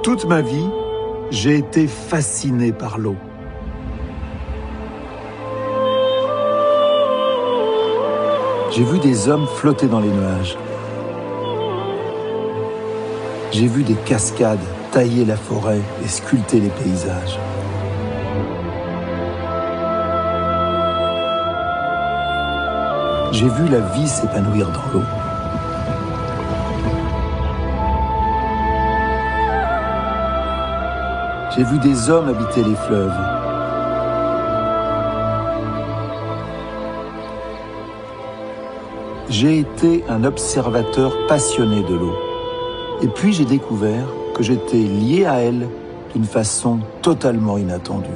Toute ma vie, j'ai été fasciné par l'eau. J'ai vu des hommes flotter dans les nuages. J'ai vu des cascades tailler la forêt et sculpter les paysages. J'ai vu la vie s'épanouir dans l'eau. J'ai vu des hommes habiter les fleuves. J'ai été un observateur passionné de l'eau. Et puis j'ai découvert que j'étais lié à elle d'une façon totalement inattendue.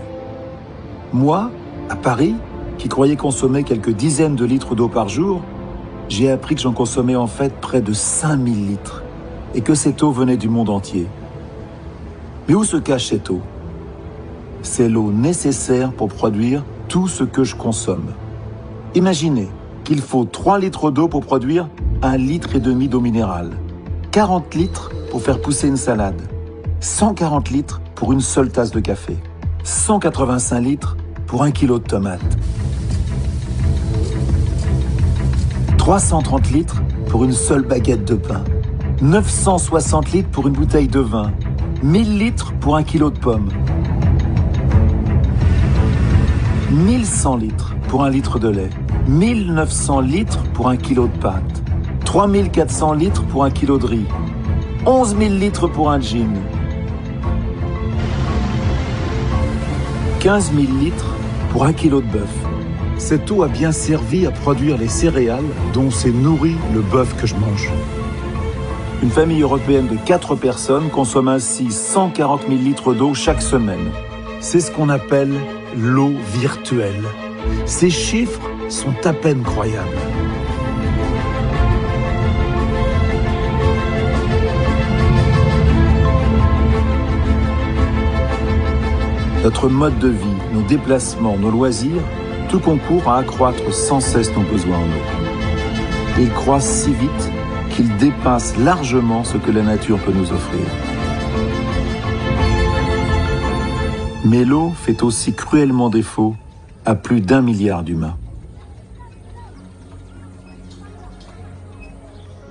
Moi, à Paris, qui croyais consommer quelques dizaines de litres d'eau par jour, j'ai appris que j'en consommais en fait près de 5000 litres et que cette eau venait du monde entier. Mais où se cache cette eau? C'est l'eau nécessaire pour produire tout ce que je consomme. Imaginez qu'il faut 3 litres d'eau pour produire 1,5 litre d'eau minérale, 40 litres pour faire pousser une salade, 140 litres pour une seule tasse de café, 185 litres pour 1 kilo de tomates, 330 litres pour une seule baguette de pain, 960 litres pour une bouteille de vin, 1000 litres pour 1 kilo de pommes, 1100 litres pour 1 litre de lait, 1900 litres pour 1 kilo de pâtes, 3400 litres pour 1 kilo de riz, 11 000 litres pour un gin, 15 000 litres pour 1 kilo de bœuf. Cette eau a bien servi à produire les céréales dont s'est nourri le bœuf que je mange. Une famille européenne de 4 personnes consomme ainsi 140 000 litres d'eau chaque semaine. C'est ce qu'on appelle l'eau virtuelle. Ces chiffres sont à peine croyables. Notre mode de vie, nos déplacements, nos loisirs, tout concourt à accroître sans cesse nos besoins en eau. Ils croissent si vite qu'ils dépassent largement ce que la nature peut nous offrir. Mais l'eau fait aussi cruellement défaut à plus d'1 milliard d'humains.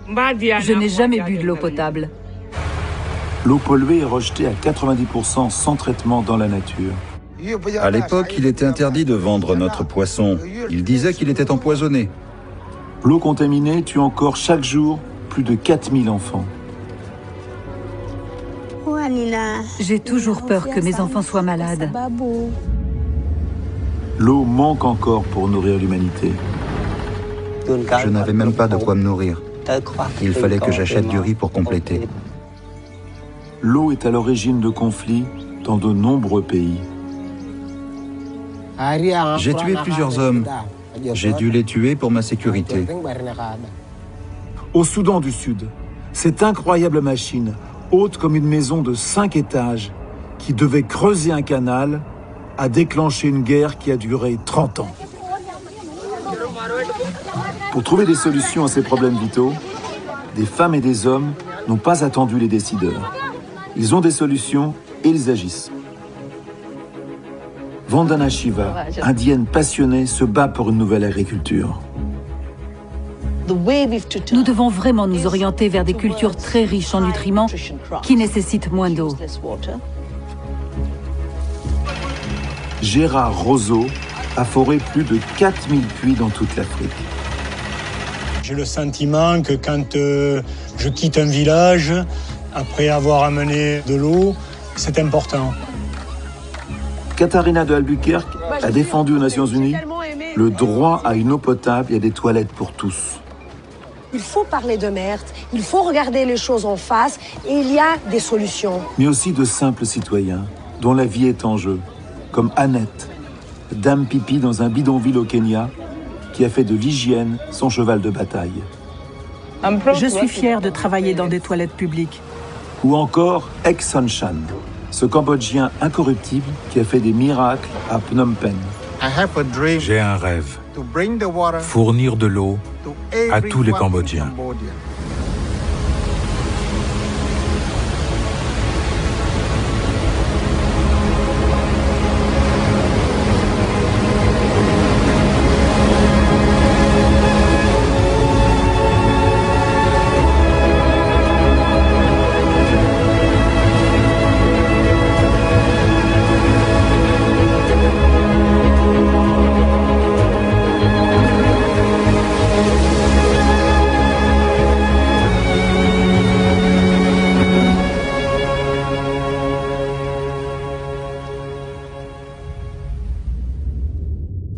Je n'ai jamais bu de l'eau potable. L'eau polluée est rejetée à 90% sans traitement dans la nature. À l'époque, il était interdit de vendre notre poisson. Il disait qu'il était empoisonné. L'eau contaminée tue encore chaque jour plus de 4000 enfants. J'ai toujours peur que mes enfants soient malades. L'eau manque encore pour nourrir l'humanité. Je n'avais même pas de quoi me nourrir. Il fallait que j'achète du riz pour compléter. L'eau est à l'origine de conflits dans de nombreux pays. J'ai tué plusieurs hommes. J'ai dû les tuer pour ma sécurité. Au Soudan du Sud, cette incroyable machine, haute comme une maison de 5 étages, qui devait creuser un canal, a déclenché une guerre qui a duré 30 ans. Pour trouver des solutions à ces problèmes vitaux, des femmes et des hommes n'ont pas attendu les décideurs. Ils ont des solutions et ils agissent. Vandana Shiva, indienne passionnée, se bat pour une nouvelle agriculture. Nous devons vraiment nous orienter vers des cultures très riches en nutriments qui nécessitent moins d'eau. Gérard Roseau a foré plus de 4000 puits dans toute l'Afrique. J'ai le sentiment que quand je quitte un village, après avoir amené de l'eau, c'est important. Katharina de Albuquerque a défendu aux Nations Unies le droit à une eau potable et à des toilettes pour tous. Il faut parler de merde, il faut regarder les choses en face et il y a des solutions. Mais aussi de simples citoyens dont la vie est en jeu, comme Annette, dame pipi dans un bidonville au Kenya, qui a fait de l'hygiène son cheval de bataille. Je suis fière de travailler dans des toilettes publiques. Ou encore Ek Son Chan, ce Cambodgien incorruptible qui a fait des miracles à Phnom Penh. J'ai un rêve, fournir de l'eau à tous les Cambodgiens.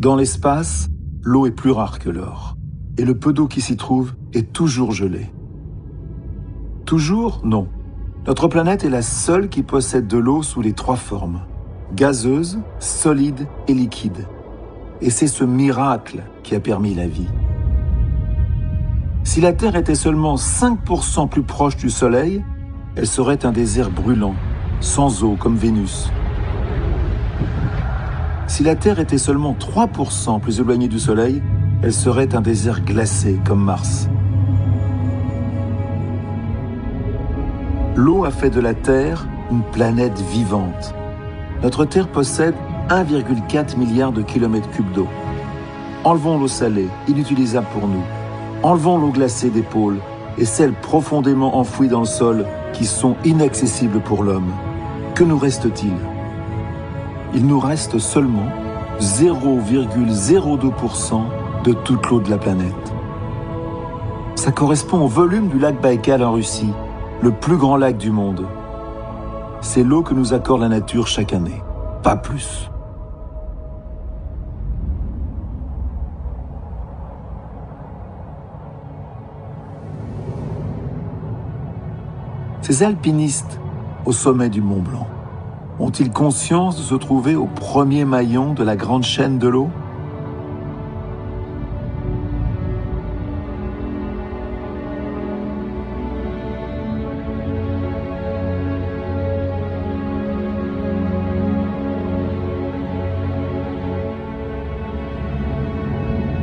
Dans l'espace, l'eau est plus rare que l'or. Et le peu d'eau qui s'y trouve est toujours gelé. Toujours, non. Notre planète est la seule qui possède de l'eau sous les 3 formes. Gazeuse, solide et liquide. Et c'est ce miracle qui a permis la vie. Si la Terre était seulement 5% plus proche du Soleil, elle serait un désert brûlant, sans eau comme Vénus. Si la Terre était seulement 3% plus éloignée du Soleil, elle serait un désert glacé comme Mars. L'eau a fait de la Terre une planète vivante. Notre Terre possède 1,4 milliard de kilomètres cubes d'eau. Enlevons l'eau salée, inutilisable pour nous. Enlevons l'eau glacée des pôles et celles profondément enfouies dans le sol qui sont inaccessibles pour l'homme. Que nous reste-t-il? Il nous reste seulement 0,02% de toute l'eau de la planète. Ça correspond au volume du lac Baïkal en Russie, le plus grand lac du monde. C'est l'eau que nous accorde la nature chaque année, pas plus. Ces alpinistes au sommet du Mont Blanc ont-ils conscience de se trouver au premier maillon de la grande chaîne de l'eau?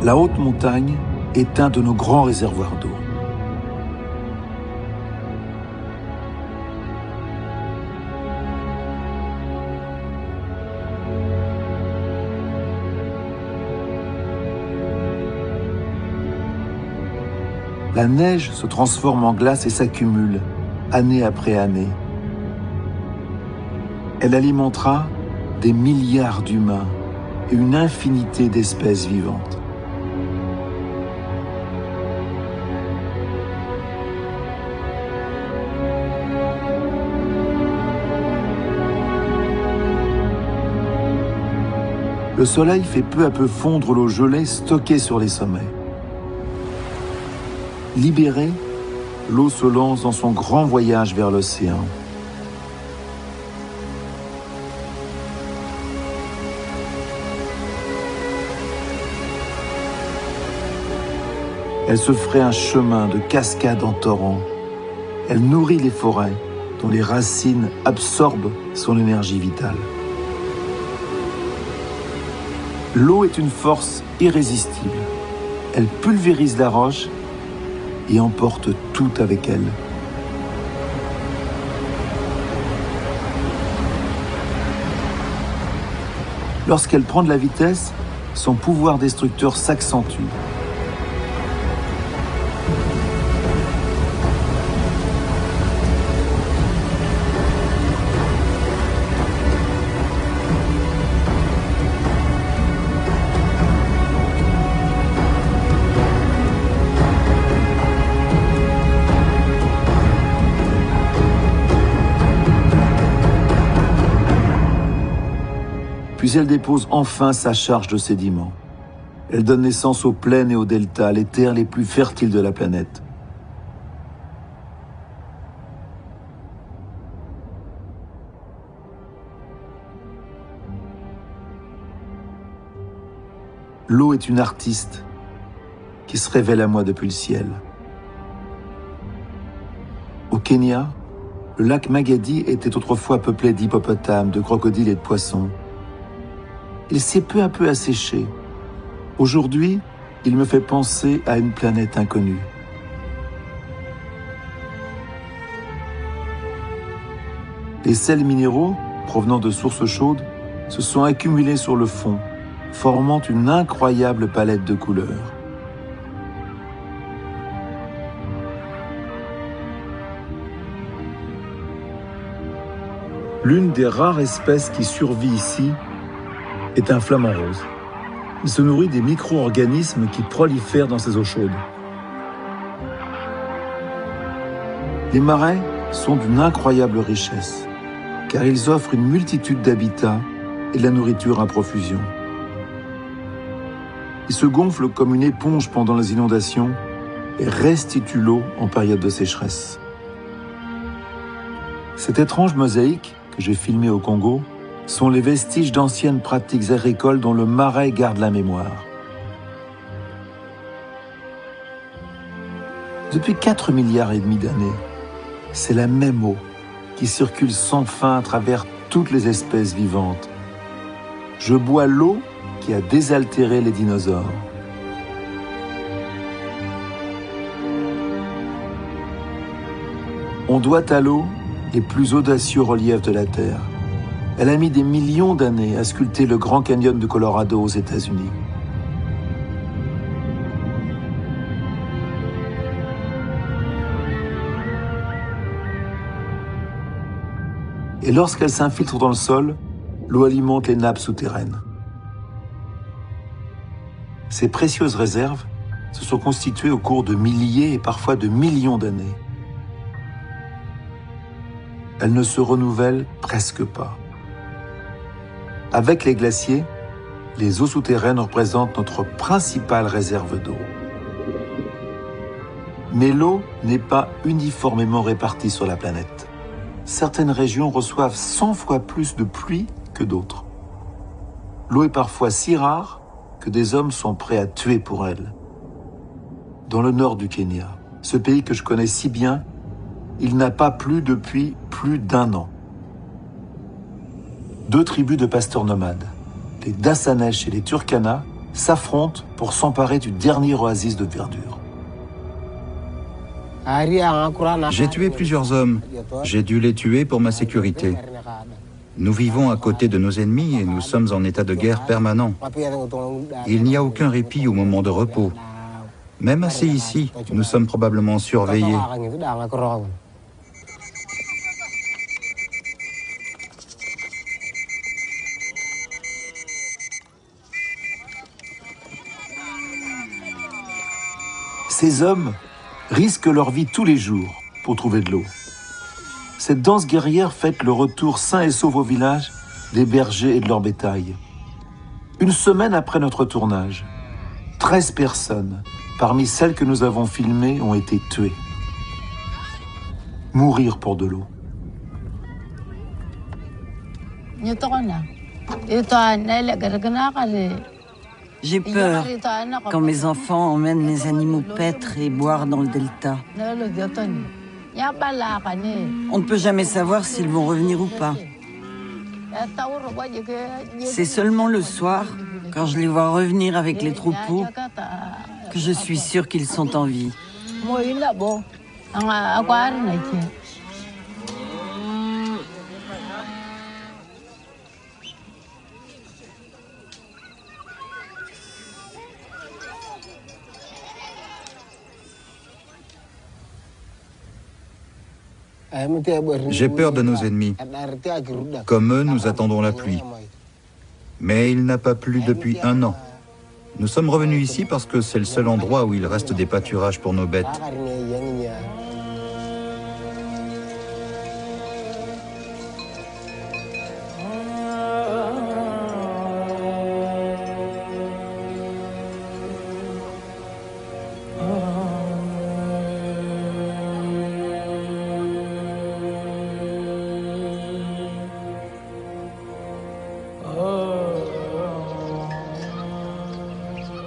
La haute montagne est un de nos grands réservoirs d'eau. La neige se transforme en glace et s'accumule, année après année. Elle alimentera des milliards d'humains et une infinité d'espèces vivantes. Le soleil fait peu à peu fondre l'eau gelée stockée sur les sommets. Libérée, l'eau se lance dans son grand voyage vers l'océan. Elle se ferait un chemin de cascade en torrent. Elle nourrit les forêts, dont les racines absorbent son énergie vitale. L'eau est une force irrésistible. Elle pulvérise la roche et emporte tout avec elle. Lorsqu'elle prend de la vitesse, son pouvoir destructeur s'accentue. Puis elle dépose enfin sa charge de sédiments. Elle donne naissance aux plaines et aux deltas, les terres les plus fertiles de la planète. L'eau est une artiste qui se révèle à moi depuis le ciel. Au Kenya, le lac Magadi était autrefois peuplé d'hippopotames, de crocodiles et de poissons. Il s'est peu à peu asséché. Aujourd'hui, il me fait penser à une planète inconnue. Les sels minéraux, provenant de sources chaudes, se sont accumulés sur le fond, formant une incroyable palette de couleurs. L'une des rares espèces qui survit ici est un flamant rose. Il se nourrit des micro-organismes qui prolifèrent dans ces eaux chaudes. Les marais sont d'une incroyable richesse, car ils offrent une multitude d'habitats et de la nourriture à profusion. Il se gonfle comme une éponge pendant les inondations et restitue l'eau en période de sécheresse. Cette étrange mosaïque que j'ai filmée au Congo sont les vestiges d'anciennes pratiques agricoles dont le Marais garde la mémoire. Depuis 4,5 milliards d'années, c'est la même eau qui circule sans fin à travers toutes les espèces vivantes. Je bois l'eau qui a désaltéré les dinosaures. On doit à l'eau les plus audacieux reliefs de la Terre. Elle a mis des millions d'années à sculpter le Grand Canyon du Colorado aux États-Unis. Et lorsqu'elle s'infiltre dans le sol, l'eau alimente les nappes souterraines. Ces précieuses réserves se sont constituées au cours de milliers et parfois de millions d'années. Elles ne se renouvellent presque pas. Avec les glaciers, les eaux souterraines représentent notre principale réserve d'eau. Mais l'eau n'est pas uniformément répartie sur la planète. Certaines régions reçoivent 100 fois plus de pluie que d'autres. L'eau est parfois si rare que des hommes sont prêts à tuer pour elle. Dans le nord du Kenya, ce pays que je connais si bien, il n'a pas plu depuis plus d'1 an. 2 tribus de pasteurs nomades, les Dassanesh et les Turkana, s'affrontent pour s'emparer du dernier oasis de verdure. J'ai tué plusieurs hommes. J'ai dû les tuer pour ma sécurité. Nous vivons à côté de nos ennemis et nous sommes en état de guerre permanent. Il n'y a aucun répit au moment de repos. Même assis ici, nous sommes probablement surveillés. Ces hommes risquent leur vie tous les jours pour trouver de l'eau. Cette danse guerrière fête le retour sain et sauf au village des bergers et de leur bétail. 1 semaine après notre tournage, 13 personnes, parmi celles que nous avons filmées, ont été tuées. Mourir pour de l'eau. J'ai peur quand mes enfants emmènent mes animaux paître et boire dans le delta. On ne peut jamais savoir s'ils vont revenir ou pas. C'est seulement le soir, quand je les vois revenir avec les troupeaux, que je suis sûre qu'ils sont en vie. J'ai peur de nos ennemis. Comme eux, nous attendons la pluie. Mais il n'a pas plu depuis 1 an. Nous sommes revenus ici parce que c'est le seul endroit où il reste des pâturages pour nos bêtes.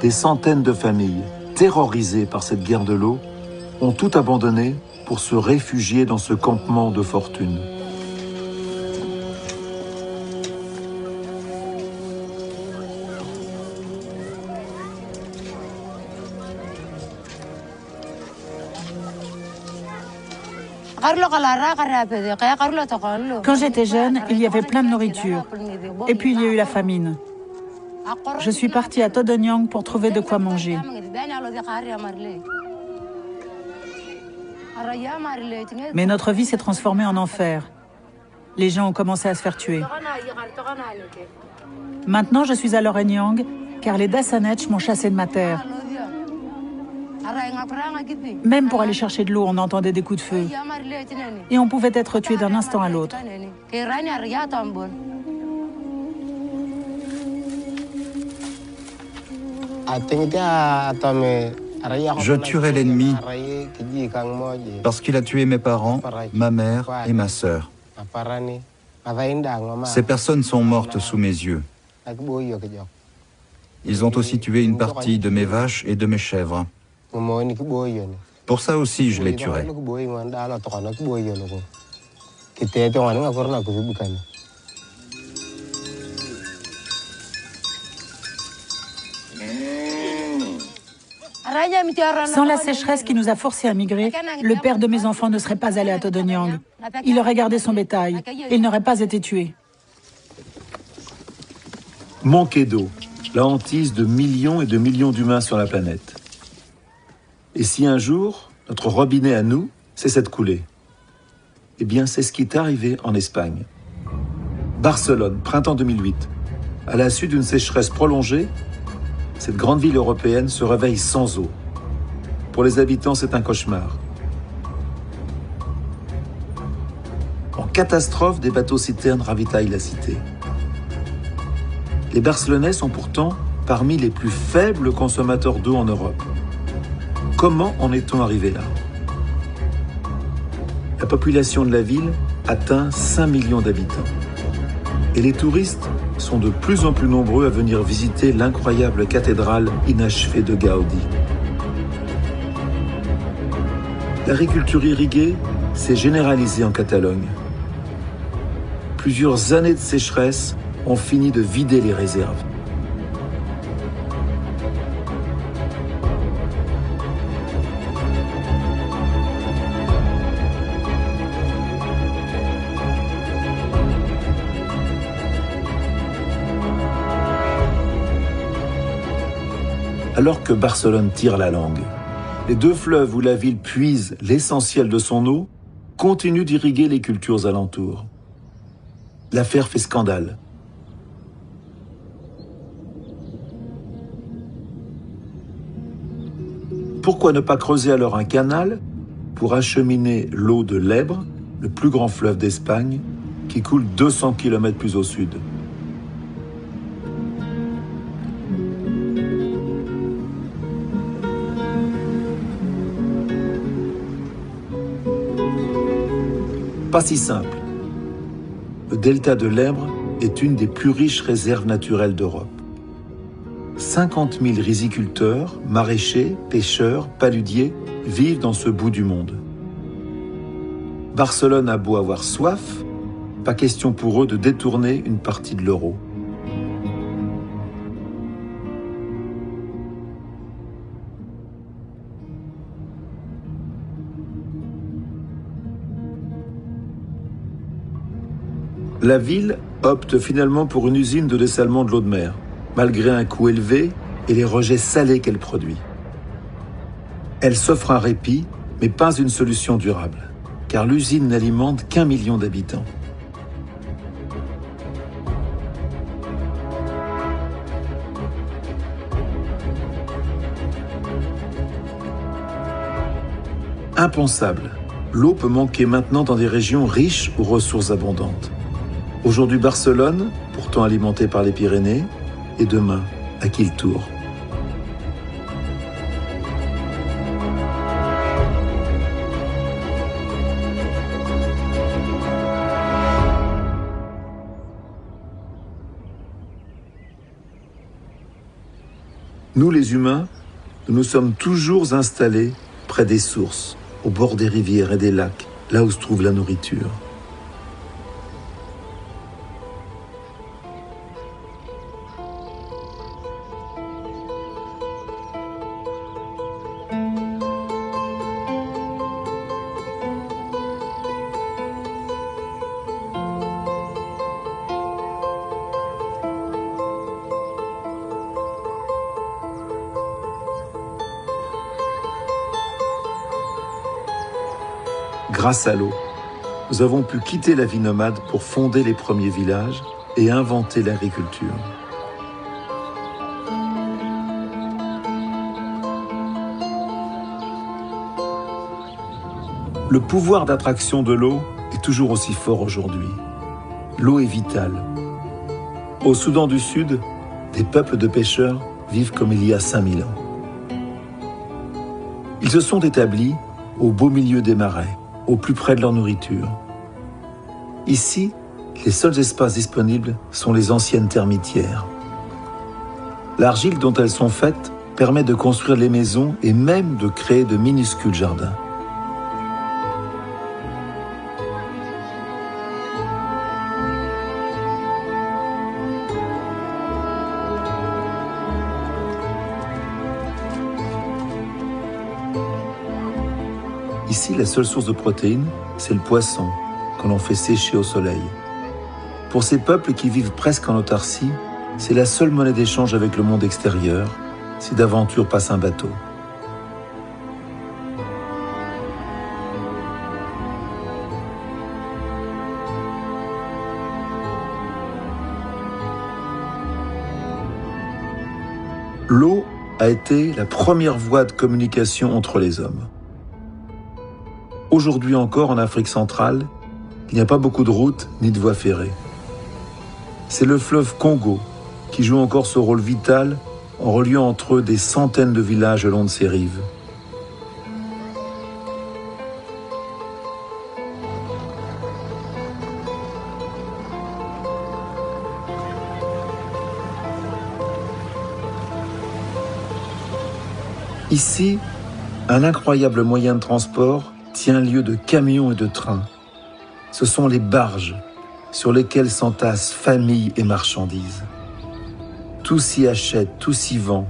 Des centaines de familles, terrorisées par cette guerre de l'eau, ont tout abandonné pour se réfugier dans ce campement de fortune. Quand j'étais jeune, il y avait plein de nourriture. Et puis il y a eu la famine. Je suis partie à Todonyang pour trouver de quoi manger. Mais notre vie s'est transformée en enfer. Les gens ont commencé à se faire tuer. Maintenant, je suis à Lorenyang, car les Dassanesh m'ont chassé de ma terre. Même pour aller chercher de l'eau, on entendait des coups de feu. Et on pouvait être tué d'un instant à l'autre. Je tuerai l'ennemi parce qu'il a tué mes parents, ma mère et ma sœur. Ces personnes sont mortes sous mes yeux. Ils ont aussi tué une partie de mes vaches et de mes chèvres. Pour ça aussi, je les tuerai. Sans la sécheresse qui nous a forcés à migrer, le père de mes enfants ne serait pas allé à Todonyang. Il aurait gardé son bétail et il n'aurait pas été tué. Manquer d'eau, la hantise de millions et de millions d'humains sur la planète. Et si un jour, notre robinet à nous cessait de couler? Eh bien, c'est ce qui est arrivé en Espagne. Barcelone, printemps 2008. À la suite d'une sécheresse prolongée, cette grande ville européenne se réveille sans eau. Pour les habitants, c'est un cauchemar. En catastrophe, des bateaux-citernes ravitaillent la cité. Les Barcelonais sont pourtant parmi les plus faibles consommateurs d'eau en Europe. Comment en est-on arrivé là? La population de la ville atteint 5 millions d'habitants. Et les touristes sont de plus en plus nombreux à venir visiter l'incroyable cathédrale inachevée de Gaudi. L'agriculture irriguée s'est généralisée en Catalogne. Plusieurs années de sécheresse ont fini de vider les réserves. Alors que Barcelone tire la langue, les deux fleuves où la ville puise l'essentiel de son eau continuent d'irriguer les cultures alentours. L'affaire fait scandale. Pourquoi ne pas creuser alors un canal pour acheminer l'eau de l'Èbre, le plus grand fleuve d'Espagne, qui coule 200 km plus au sud? Pas si simple. Le delta de l'Èbre est une des plus riches réserves naturelles d'Europe. 50 000 riziculteurs, maraîchers, pêcheurs, paludiers vivent dans ce bout du monde. Barcelone a beau avoir soif, pas question pour eux de détourner une partie de leur eau. La ville opte finalement pour une usine de dessalement de l'eau de mer, malgré un coût élevé et les rejets salés qu'elle produit. Elle s'offre un répit, mais pas une solution durable, car l'usine n'alimente qu'1 million d'habitants. Impensable, l'eau peut manquer maintenant dans des régions riches aux ressources abondantes. Aujourd'hui Barcelone, pourtant alimentée par les Pyrénées, et demain, à qui le tour? Nous les humains, nous nous sommes toujours installés près des sources, au bord des rivières et des lacs, là où se trouve la nourriture. Grâce à l'eau, nous avons pu quitter la vie nomade pour fonder les premiers villages et inventer l'agriculture. Le pouvoir d'attraction de l'eau est toujours aussi fort aujourd'hui. L'eau est vitale. Au Soudan du Sud, des peuples de pêcheurs vivent comme il y a 5000 ans. Ils se sont établis au beau milieu des marais, au plus près de leur nourriture. Ici, les seuls espaces disponibles sont les anciennes termitières. L'argile dont elles sont faites permet de construire les maisons et même de créer de minuscules jardins. Ici, la seule source de protéines, c'est le poisson, que l'on fait sécher au soleil. Pour ces peuples qui vivent presque en autarcie, c'est la seule monnaie d'échange avec le monde extérieur, si d'aventure passe un bateau. L'eau a été la première voie de communication entre les hommes. Aujourd'hui encore, en Afrique centrale, il n'y a pas beaucoup de routes ni de voies ferrées. C'est le fleuve Congo qui joue encore ce rôle vital en reliant entre eux des centaines de villages le long de ses rives. Ici, un incroyable moyen de transport tient lieu de camions et de trains. Ce sont les barges sur lesquelles s'entassent familles et marchandises. Tout s'y achète, tout s'y vend.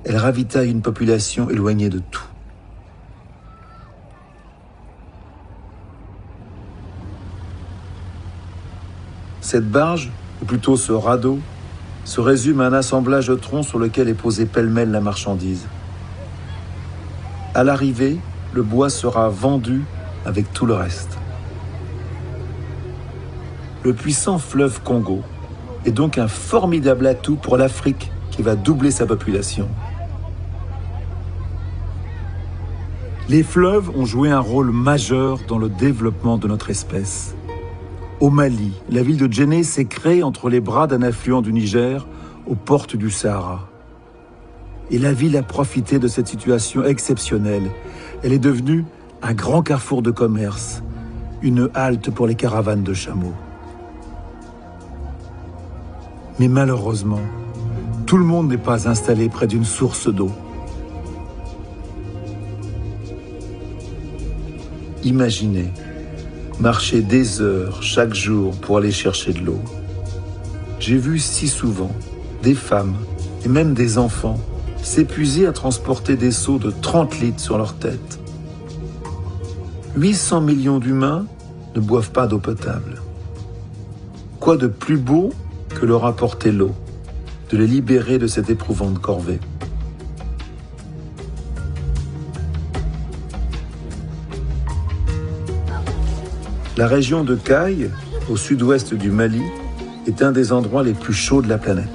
Elles ravitaillent une population éloignée de tout. Cette barge, ou plutôt ce radeau, se résume à un assemblage de troncs sur lequel est posée pêle-mêle la marchandise. À l'arrivée, le bois sera vendu avec tout le reste. Le puissant fleuve Congo est donc un formidable atout pour l'Afrique qui va doubler sa population. Les fleuves ont joué un rôle majeur dans le développement de notre espèce. Au Mali, la ville de Djenné s'est créée entre les bras d'un affluent du Niger aux portes du Sahara. Et la ville a profité de cette situation exceptionnelle. Elle est devenue un grand carrefour de commerce, une halte pour les caravanes de chameaux. Mais malheureusement, tout le monde n'est pas installé près d'une source d'eau. Imaginez, marcher des heures chaque jour pour aller chercher de l'eau. J'ai vu si souvent des femmes et même des enfants s'épuiser à transporter des seaux de 30 litres sur leur tête. 800 millions d'humains ne boivent pas d'eau potable. Quoi de plus beau que leur apporter l'eau, de les libérer de cette éprouvante corvée. La région de Kaï, au sud-ouest du Mali, est un des endroits les plus chauds de la planète.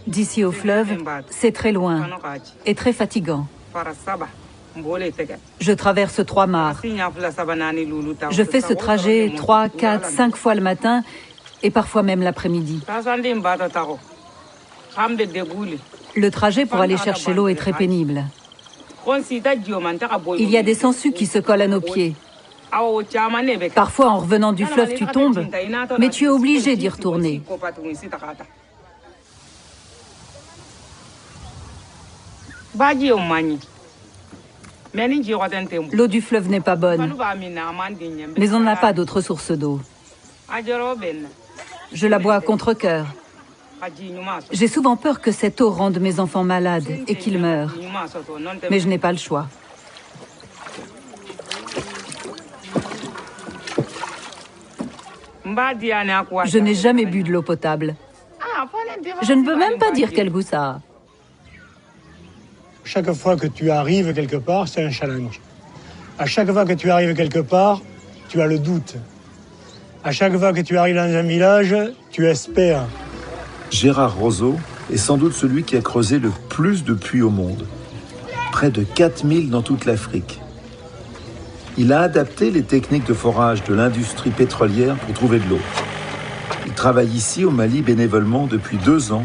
D'ici au fleuve, c'est très loin et très fatigant. Je traverse 3 mares. Je fais ce trajet 3, 4, 5 fois le matin et parfois même l'après-midi. Le trajet pour aller chercher l'eau est très pénible. Il y a des sangsues qui se collent à nos pieds. Parfois, en revenant du fleuve, tu tombes, mais tu es obligé d'y retourner. L'eau du fleuve n'est pas bonne, mais on n'a pas d'autre source d'eau. Je la bois à contre-cœur. J'ai souvent peur que cette eau rende mes enfants malades et qu'ils meurent, mais je n'ai pas le choix. Je n'ai jamais bu de l'eau potable. Je ne peux même pas dire quel goût ça a. Chaque fois que tu arrives quelque part, c'est un challenge. À chaque fois que tu arrives quelque part, tu as le doute. À chaque fois que tu arrives dans un village, tu espères. Gérard Roseau est sans doute celui qui a creusé le plus de puits au monde. près de 4000 dans toute l'Afrique. Il a adapté les techniques de forage de l'industrie pétrolière pour trouver de l'eau. Il travaille ici au Mali bénévolement depuis 2 ans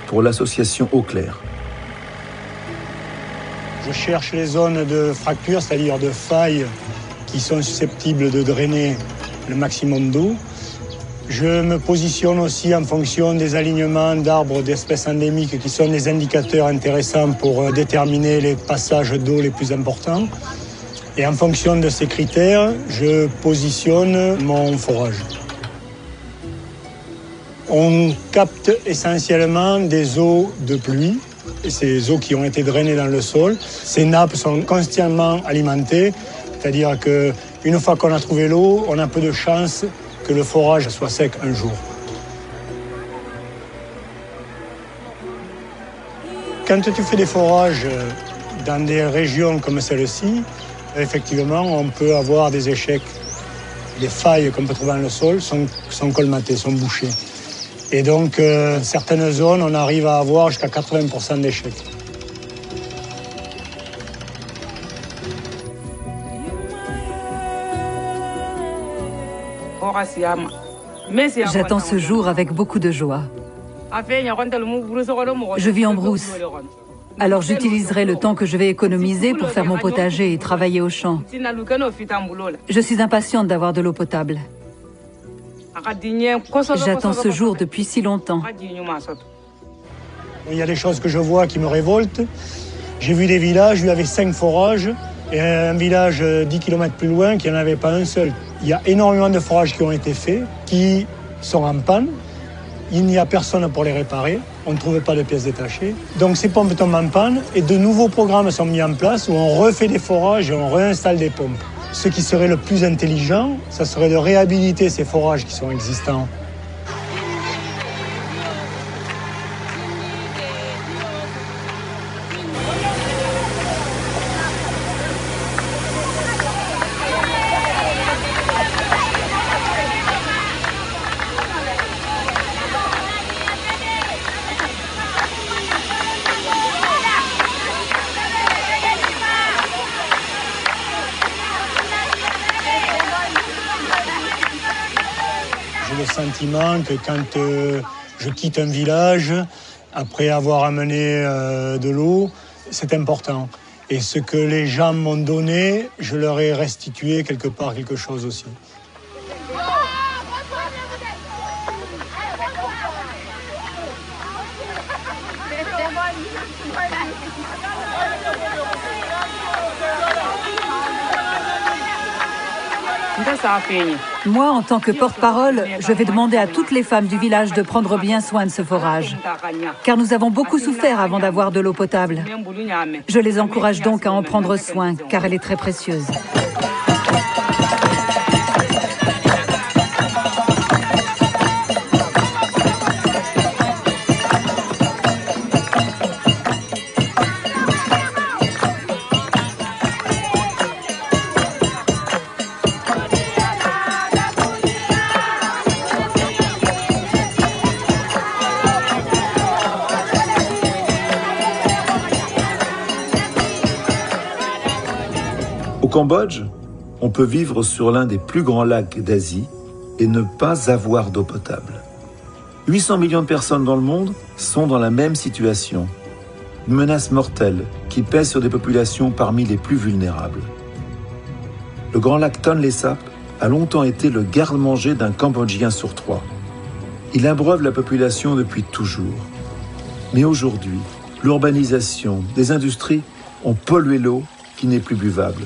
pour l'association Eau Claire. Je cherche les zones de fracture, c'est-à-dire de failles qui sont susceptibles de drainer le maximum d'eau. Je me positionne aussi en fonction des alignements d'arbres d'espèces endémiques qui sont des indicateurs intéressants pour déterminer les passages d'eau les plus importants. Et en fonction de ces critères, je positionne mon forage. On capte essentiellement des eaux de pluie, ces eaux qui ont été drainées dans le sol. Ces nappes sont constamment alimentées, c'est-à-dire qu'une fois qu'on a trouvé l'eau, on a peu de chances que le forage soit sec un jour. Quand tu fais des forages dans des régions comme celle-ci, effectivement, on peut avoir des échecs. Les failles qu'on peut trouver dans le sol sont colmatées, sont bouchées. Et donc, certaines zones, on arrive à avoir jusqu'à 80% d'échecs. J'attends ce jour avec beaucoup de joie. Je vis en brousse. Alors j'utiliserai le temps que je vais économiser pour faire mon potager et travailler au champ. Je suis impatiente d'avoir de l'eau potable. J'attends ce jour depuis si longtemps. Il y a des choses que je vois qui me révoltent. J'ai vu des villages où il y avait 5 forages et un village 10 km plus loin qui n'en avait pas un seul. Il y a énormément de forages qui ont été faits, qui sont en panne. Il n'y a personne pour les réparer. On ne trouve pas de pièces détachées. Donc ces pompes tombent en panne et de nouveaux programmes sont mis en place où on refait des forages et on réinstalle des pompes. Ce qui serait le plus intelligent, ça serait de réhabiliter ces forages qui sont existants. J'ai le sentiment que quand je quitte un village, après avoir amené de l'eau, c'est important. Et ce que les gens m'ont donné, je leur ai restitué quelque part quelque chose aussi. Moi, en tant que porte-parole, je vais demander à toutes les femmes du village de prendre bien soin de ce forage. Car nous avons beaucoup souffert avant d'avoir de l'eau potable. Je les encourage donc à en prendre soin, car elle est très précieuse. Au Cambodge, on peut vivre sur l'un des plus grands lacs d'Asie et ne pas avoir d'eau potable. 800 millions de personnes dans le monde sont dans la même situation. Une menace mortelle qui pèse sur des populations parmi les plus vulnérables. Le grand lac Tonlé Sap a longtemps été le garde-manger d'un Cambodgien sur 3. Il abreuve la population depuis toujours. Mais aujourd'hui, l'urbanisation, les industries ont pollué l'eau qui n'est plus buvable.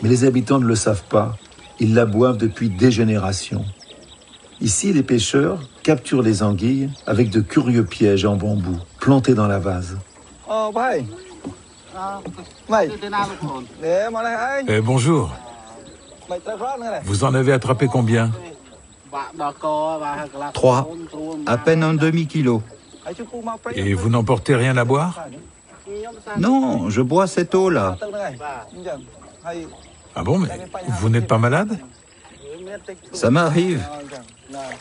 Mais les habitants ne le savent pas, ils la boivent depuis des générations. Ici, les pêcheurs capturent les anguilles avec de curieux pièges en bambou, plantés dans la vase. Bonjour. Vous en avez attrapé combien? 3, à peine un demi-kilo. Et vous n'emportez rien à boire? Non, je bois cette eau-là. Ah bon, mais vous n'êtes pas malade? Ça m'arrive.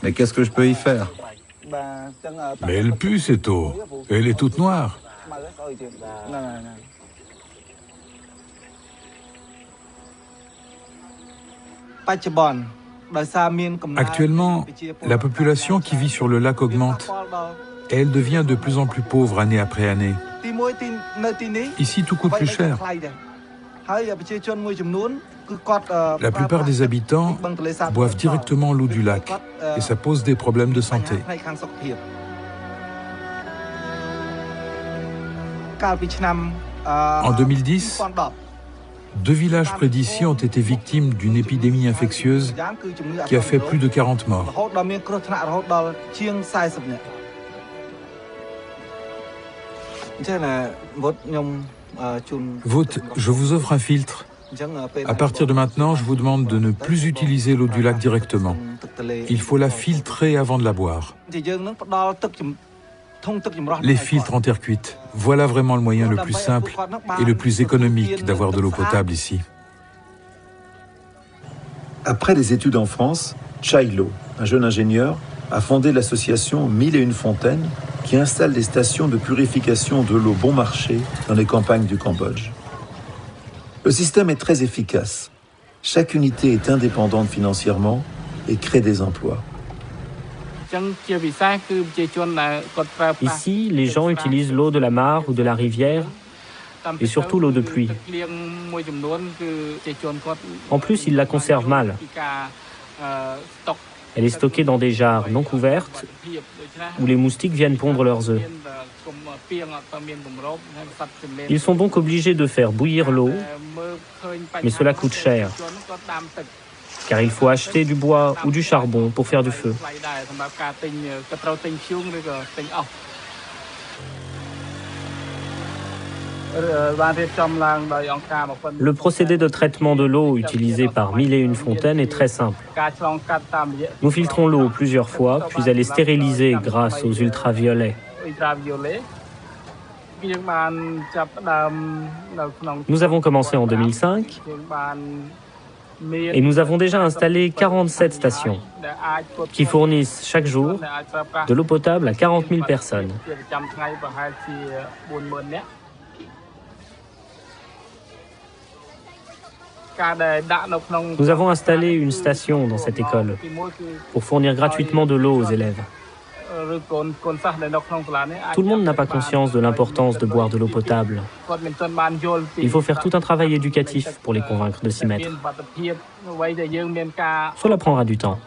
Mais qu'est-ce que je peux y faire? Mais elle pue cette eau. Elle est toute noire. Actuellement, la population qui vit sur le lac augmente et elle devient de plus en plus pauvre année après année. Ici, tout coûte plus cher. La plupart des habitants boivent directement l'eau du lac et ça pose des problèmes de santé. En 2010, 2 villages près d'ici ont été victimes d'une épidémie infectieuse qui a fait plus de 40 morts. Vote, je vous offre un filtre. À partir de maintenant, je vous demande de ne plus utiliser l'eau du lac directement. Il faut la filtrer avant de la boire. Les filtres en terre cuite, voilà vraiment le moyen le plus simple et le plus économique d'avoir de l'eau potable ici. Après des études en France, Chailo, un jeune ingénieur, a fondé l'association 1001 Fontaines qui installe des stations de purification de l'eau bon marché dans les campagnes du Cambodge. Le système est très efficace. Chaque unité est indépendante financièrement et crée des emplois. Ici, les gens utilisent l'eau de la mare ou de la rivière et surtout l'eau de pluie. En plus, ils la conservent mal. Elle est stockée dans des jarres non couvertes où les moustiques viennent pondre leurs œufs. Ils sont donc obligés de faire bouillir l'eau, mais cela coûte cher, car il faut acheter du bois ou du charbon pour faire du feu. Le procédé de traitement de l'eau utilisé par 1001 Fontaines est très simple. Nous filtrons l'eau plusieurs fois, puis elle est stérilisée grâce aux ultraviolets. Nous avons commencé en 2005 et nous avons déjà installé 47 stations qui fournissent chaque jour de l'eau potable à 40 000 personnes. Nous avons installé une station dans cette école pour fournir gratuitement de l'eau aux élèves. Tout le monde n'a pas conscience de l'importance de boire de l'eau potable. Il faut faire tout un travail éducatif pour les convaincre de s'y mettre. Cela prendra du temps.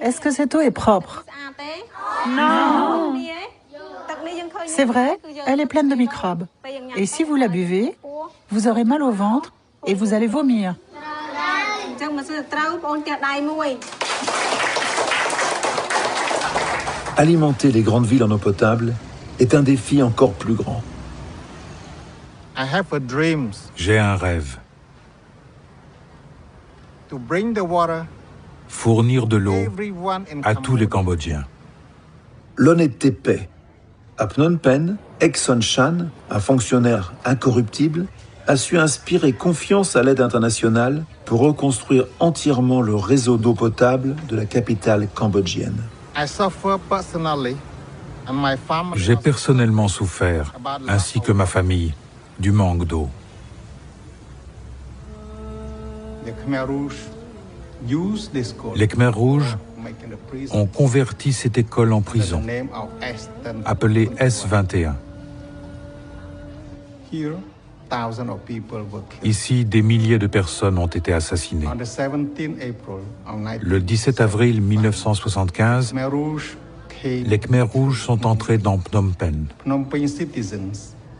Est-ce que cette eau est propre? Non. C'est vrai, elle est pleine de microbes. Et si vous la buvez, vous aurez mal au ventre et vous allez vomir. Alimenter les grandes villes en eau potable est un défi encore plus grand. J'ai un rêve. Fournir de l'eau à tous les Cambodgiens. L'honnêteté paie. À Phnom Penh, Ekson Chan, un fonctionnaire incorruptible, a su inspirer confiance à l'aide internationale pour reconstruire entièrement le réseau d'eau potable de la capitale cambodgienne. J'ai personnellement souffert, ainsi que ma famille, du manque d'eau. Les Khmers rouges ont converti cette école en prison, appelée S21. Ici, des milliers de personnes ont été assassinées. Le 17 avril 1975, les Khmers rouges sont entrés dans Phnom Penh.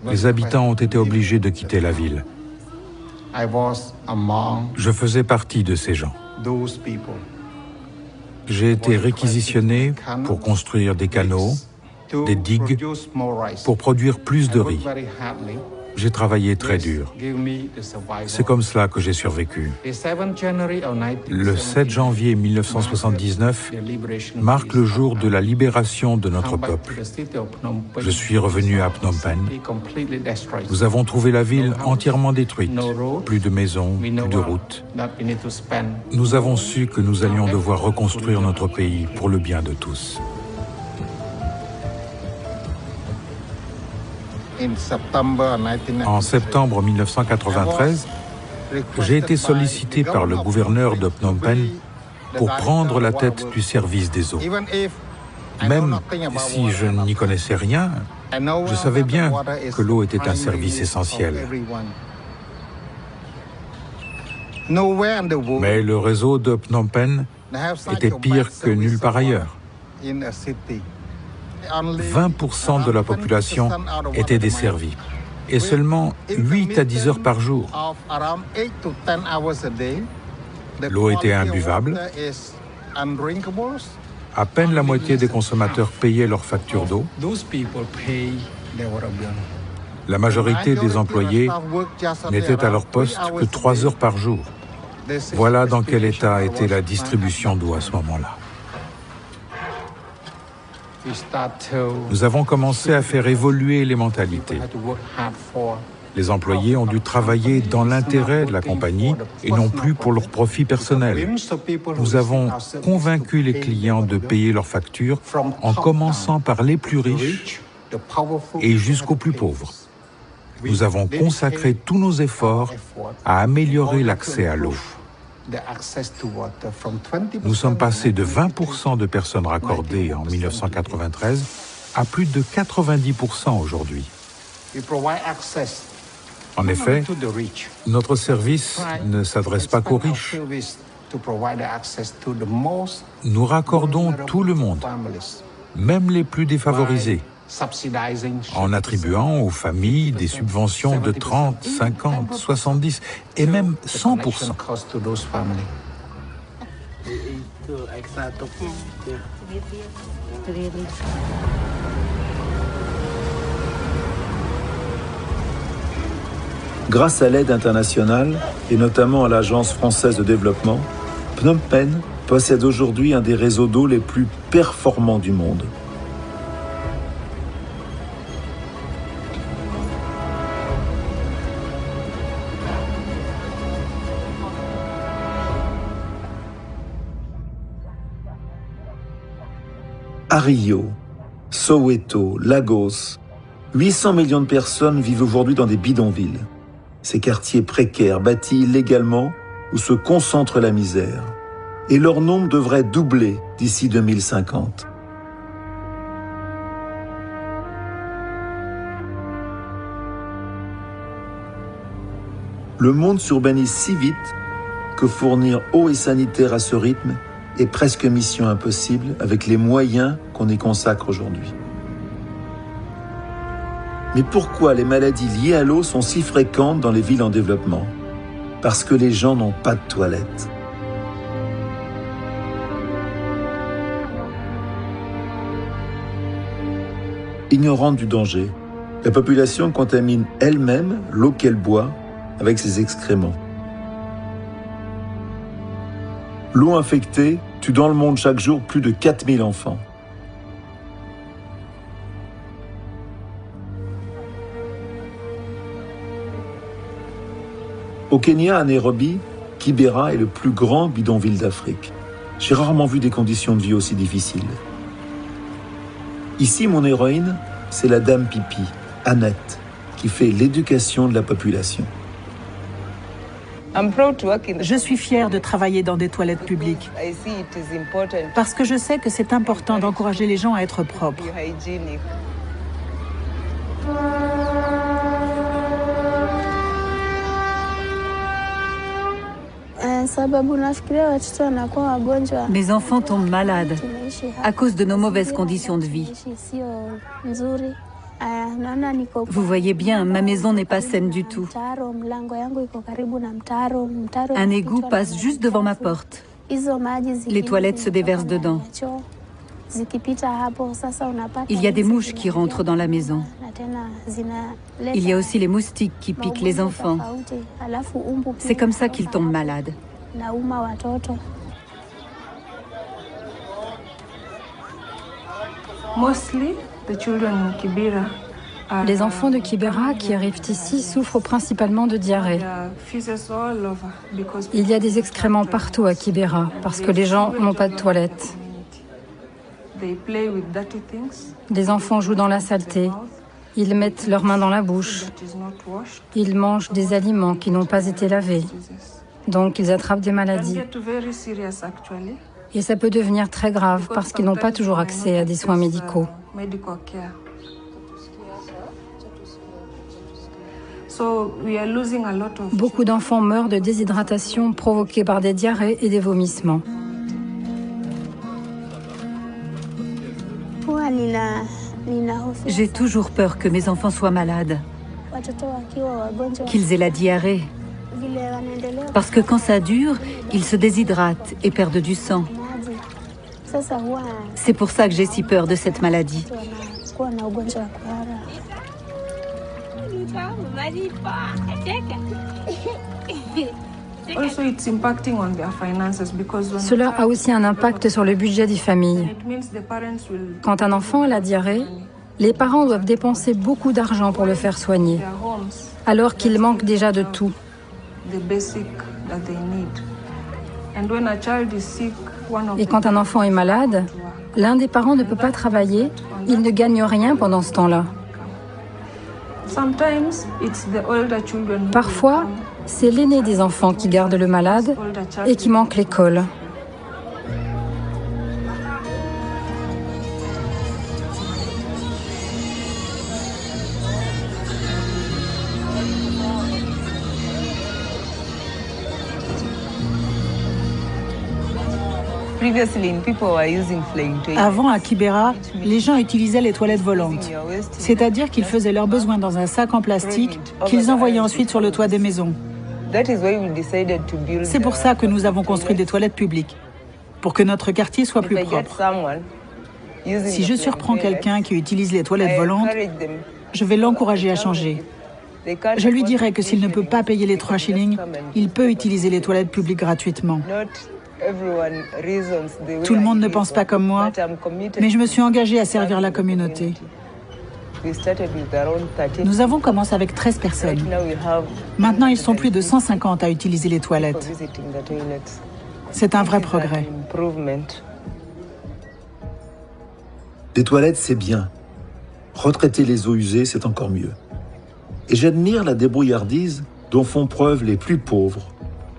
Les habitants ont été obligés de quitter la ville. Je faisais partie de ces gens. J'ai été réquisitionné pour construire des canaux, des digues, pour produire plus de riz. J'ai travaillé très dur. C'est comme cela que j'ai survécu. Le 7 janvier 1979 marque le jour de la libération de notre peuple. Je suis revenu à Phnom Penh. Nous avons trouvé la ville entièrement détruite. Plus de maisons, plus de routes. Nous avons su que nous allions devoir reconstruire notre pays pour le bien de tous. En septembre 1993, j'ai été sollicité par le gouverneur de Phnom Penh pour prendre la tête du service des eaux. Même si je n'y connaissais rien, je savais bien que l'eau était un service essentiel. Mais le réseau de Phnom Penh était pire que nulle part ailleurs. 20% de la population était desservie, et seulement 8 à 10 heures par jour. L'eau était imbuvable. À peine la moitié des consommateurs payaient leurs factures d'eau. La majorité des employés n'étaient à leur poste que 3 heures par jour. Voilà dans quel état était la distribution d'eau à ce moment-là. Nous avons commencé à faire évoluer les mentalités. Les employés ont dû travailler dans l'intérêt de la compagnie et non plus pour leur profit personnel. Nous avons convaincu les clients de payer leurs factures en commençant par les plus riches et jusqu'aux plus pauvres. Nous avons consacré tous nos efforts à améliorer l'accès à l'eau. Nous sommes passés de 20% de personnes raccordées en 1993 à plus de 90% aujourd'hui. En effet, notre service ne s'adresse pas qu'aux riches. Nous raccordons tout le monde, même les plus défavorisés, en attribuant aux familles des subventions de 30, 50, 70 et même 100%. Grâce à l'aide internationale, et notamment à l'Agence française de développement, Phnom Penh possède aujourd'hui un des réseaux d'eau les plus performants du monde. À Rio, Soweto, Lagos, 800 millions de personnes vivent aujourd'hui dans des bidonvilles. Ces quartiers précaires, bâtis illégalement, où se concentre la misère. Et leur nombre devrait doubler d'ici 2050. Le monde s'urbanise si vite que fournir eau et sanitaire à ce rythme est presque mission impossible avec les moyens qu'on y consacre aujourd'hui. Mais pourquoi les maladies liées à l'eau sont si fréquentes dans les villes en développement? Parce que les gens n'ont pas de toilettes. Ignorante du danger, la population contamine elle-même l'eau qu'elle boit avec ses excréments. L'eau infectée tue dans le monde chaque jour plus de 4000 enfants. Au Kenya, à Nairobi, Kibera est le plus grand bidonville d'Afrique. J'ai rarement vu des conditions de vie aussi difficiles. Ici, mon héroïne, c'est la dame Pipi, Annette, qui fait l'éducation de la population. Je suis fière de travailler dans des toilettes publiques parce que je sais que c'est important d'encourager les gens à être propres. Mes enfants tombent malades à cause de nos mauvaises conditions de vie. Vous voyez bien, ma maison n'est pas saine du tout. Un égout passe juste devant ma porte. Les toilettes se déversent dedans. Il y a des mouches qui rentrent dans la maison. Il y a aussi les moustiques qui piquent les enfants. C'est comme ça qu'ils tombent malades. Les enfants de Kibera qui arrivent ici souffrent principalement de diarrhée. Il y a des excréments partout à Kibera parce que les gens n'ont pas de toilettes. Les enfants jouent dans la saleté. Ils mettent leurs mains dans la bouche. Ils mangent des aliments qui n'ont pas été lavés. Donc ils attrapent des maladies. Et ça peut devenir très grave parce qu'ils n'ont pas toujours accès à des soins médicaux. Beaucoup d'enfants meurent de déshydratation provoquée par des diarrhées et des vomissements. J'ai toujours peur que mes enfants soient malades, qu'ils aient la diarrhée. Parce que quand ça dure, ils se déshydratent et perdent du sang. C'est pour ça que j'ai si peur de cette maladie. Cela a aussi un impact sur le budget des familles. Quand un enfant a la diarrhée, les parents doivent dépenser beaucoup d'argent pour le faire soigner, alors qu'il manque déjà de tout. Et quand un enfant est malade, l'un des parents ne peut pas travailler, il ne gagne rien pendant ce temps-là. Parfois, c'est l'aîné des enfants qui garde le malade et qui manque l'école. Avant, à Kibera, les gens utilisaient les toilettes volantes. C'est-à-dire qu'ils faisaient leurs besoins dans un sac en plastique qu'ils envoyaient ensuite sur le toit des maisons. C'est pour ça que nous avons construit des toilettes publiques, pour que notre quartier soit plus propre. Si je surprends quelqu'un qui utilise les toilettes volantes, je vais l'encourager à changer. Je lui dirai que s'il ne peut pas payer les 3 shillings, il peut utiliser les toilettes publiques gratuitement. Tout le monde ne pense pas comme moi, mais je me suis engagée à servir la communauté. Nous avons commencé avec 13 personnes. Maintenant, ils sont plus de 150 à utiliser les toilettes. C'est un vrai progrès. Des toilettes, c'est bien. Retraiter les eaux usées, c'est encore mieux. Et j'admire la débrouillardise dont font preuve les plus pauvres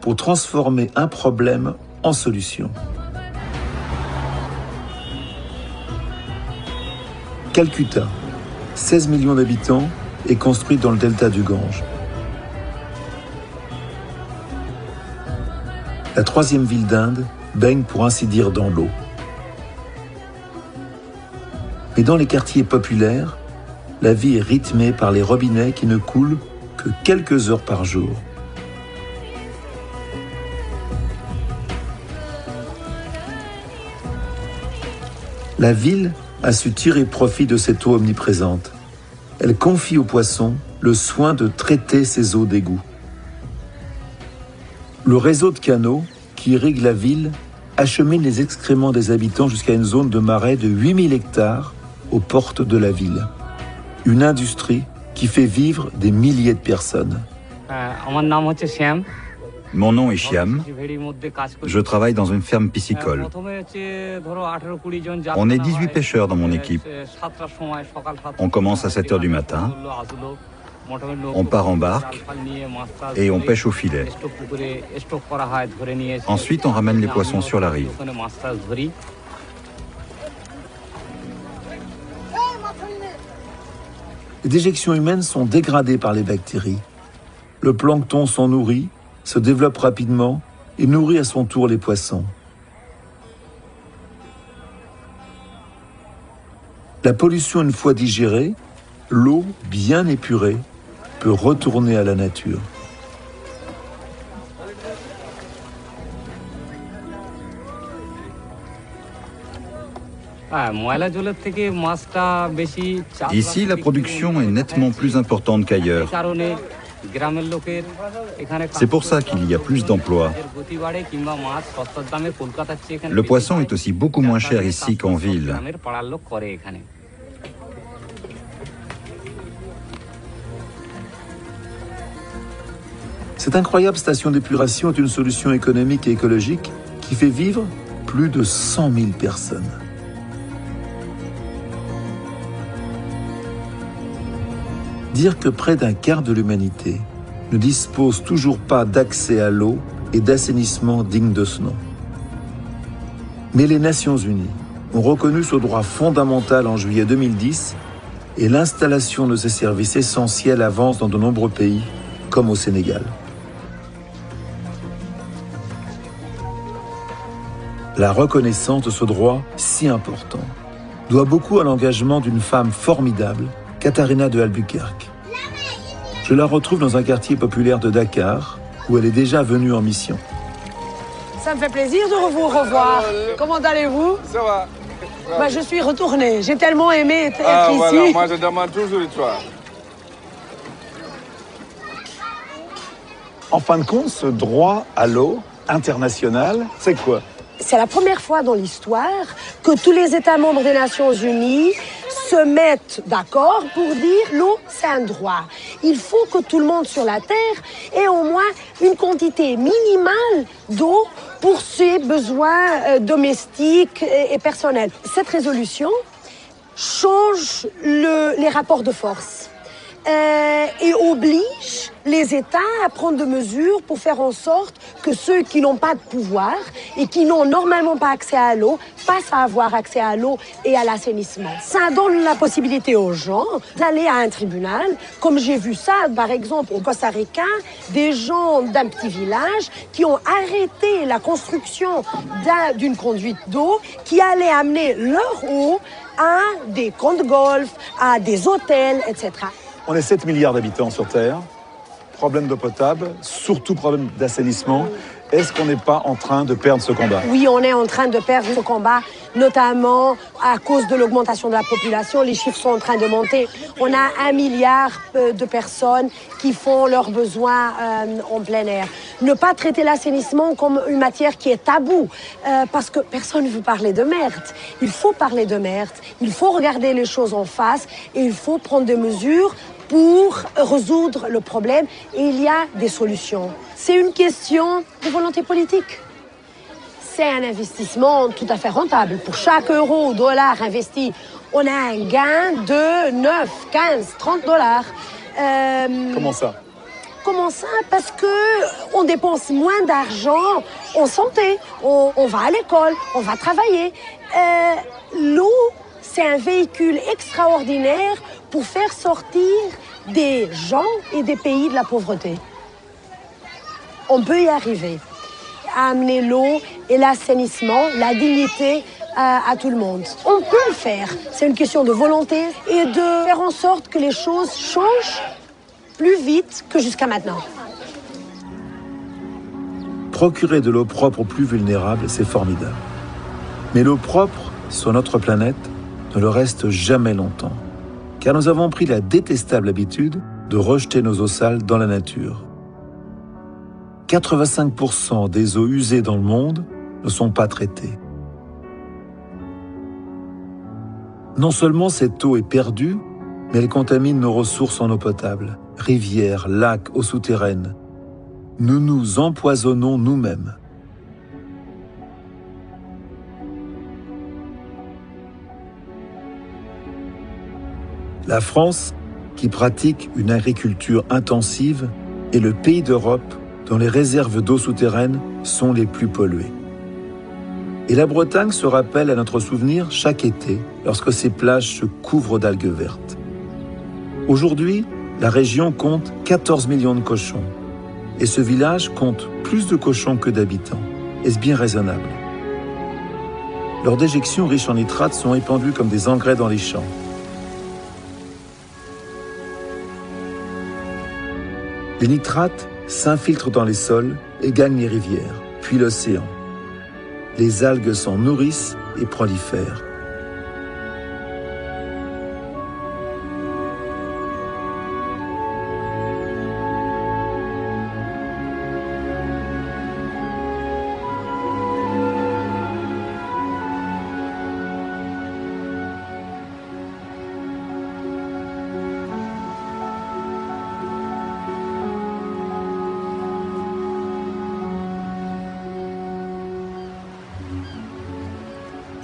pour transformer un problème en solution. Calcutta, 16 millions d'habitants, est construite dans le delta du Gange. La 3e ville d'Inde baigne pour ainsi dire dans l'eau. Mais dans les quartiers populaires, la vie est rythmée par les robinets qui ne coulent que quelques heures par jour. La ville a su tirer profit de cette eau omniprésente. Elle confie aux poissons le soin de traiter ces eaux d'égout. Le réseau de canaux qui irrigue la ville achemine les excréments des habitants jusqu'à une zone de marais de 8000 hectares aux portes de la ville. Une industrie qui fait vivre des milliers de personnes. Mon nom est Shyam. Je travaille dans une ferme piscicole. On est 18 pêcheurs dans mon équipe. On commence à 7 h du matin. On part en barque et on pêche au filet. Ensuite, on ramène les poissons sur la rive. Les déjections humaines sont dégradées par les bactéries. Le plancton s'en nourrit, se développe rapidement et nourrit à son tour les poissons. La pollution, une fois digérée, l'eau bien épurée peut retourner à la nature. Ici, la production est nettement plus importante qu'ailleurs. C'est pour ça qu'il y a plus d'emplois. Le poisson est aussi beaucoup moins cher ici qu'en ville. Cette incroyable station d'épuration est une solution économique et écologique qui fait vivre plus de 100 000 personnes. dire que près d'un quart de l'humanité ne dispose toujours pas d'accès à l'eau et d'assainissement digne de ce nom. Mais les Nations Unies ont reconnu ce droit fondamental en juillet 2010 et l'installation de ces services essentiels avance dans de nombreux pays, comme au Sénégal. La reconnaissance de ce droit si important doit beaucoup à l'engagement d'une femme formidable, Katharina de Albuquerque. Je la retrouve dans un quartier populaire de Dakar, où elle est déjà venue en mission. Ça me fait plaisir de vous revoir. Comment allez-vous? Ça va. Bah, je suis retournée. J'ai tellement aimé être ici. Voilà, moi je demande toujours l'histoire. En fin de compte, ce droit à l'eau international, c'est quoi? C'est la première fois dans l'histoire que tous les États membres des Nations Unies se mettent d'accord pour dire l'eau, c'est un droit. Il faut que tout le monde sur la Terre ait au moins une quantité minimale d'eau pour ses besoins domestiques et personnels. Cette résolution change les rapports de force et oblige les États à prendre des mesures pour faire en sorte que ceux qui n'ont pas de pouvoir et qui n'ont normalement pas accès à l'eau passent à avoir accès à l'eau et à l'assainissement. Ça donne la possibilité aux gens d'aller à un tribunal, comme j'ai vu ça par exemple au Costa Rica, des gens d'un petit village qui ont arrêté la construction d'une conduite d'eau qui allait amener leur eau à des camps de golf, à des hôtels, etc. On est 7 milliards d'habitants sur Terre. Problème d'eau potable, surtout problème d'assainissement. Est-ce qu'on n'est pas en train de perdre ce combat? Oui, on est en train de perdre ce combat, notamment à cause de l'augmentation de la population. Les chiffres sont en train de monter. On a 1 milliard de personnes qui font leurs besoins en plein air. Ne pas traiter l'assainissement comme une matière qui est taboue, parce que personne ne veut parler de merde. Il faut parler de merde, il faut regarder les choses en face et il faut prendre des mesures pour résoudre le problème, et il y a des solutions. C'est une question de volonté politique. C'est un investissement tout à fait rentable. Pour chaque euro ou dollar investi, on a un gain de 9, 15, 30 dollars. Comment ça? Comment ça? Parce qu'on dépense moins d'argent en santé. On va à l'école, on va travailler. L'eau, c'est un véhicule extraordinaire pour faire sortir des gens et des pays de la pauvreté. On peut y arriver, à amener l'eau et l'assainissement, la dignité à tout le monde. On peut le faire. C'est une question de volonté et de faire en sorte que les choses changent plus vite que jusqu'à maintenant. Procurer de l'eau propre aux plus vulnérables, c'est formidable. Mais l'eau propre sur notre planète ne le reste jamais longtemps, car nous avons pris la détestable habitude de rejeter nos eaux sales dans la nature. 85% des eaux usées dans le monde ne sont pas traitées. Non seulement cette eau est perdue, mais elle contamine nos ressources en eau potable, rivières, lacs, eaux souterraines. Nous nous empoisonnons nous-mêmes. La France, qui pratique une agriculture intensive, est le pays d'Europe dont les réserves d'eau souterraine sont les plus polluées. Et la Bretagne se rappelle à notre souvenir chaque été lorsque ses plages se couvrent d'algues vertes. Aujourd'hui, la région compte 14 millions de cochons. Et ce village compte plus de cochons que d'habitants. Est-ce bien raisonnable? Leurs déjections riches en nitrates sont épandues comme des engrais dans les champs. Les nitrates s'infiltrent dans les sols et gagnent les rivières, puis l'océan. Les algues s'en nourrissent et prolifèrent.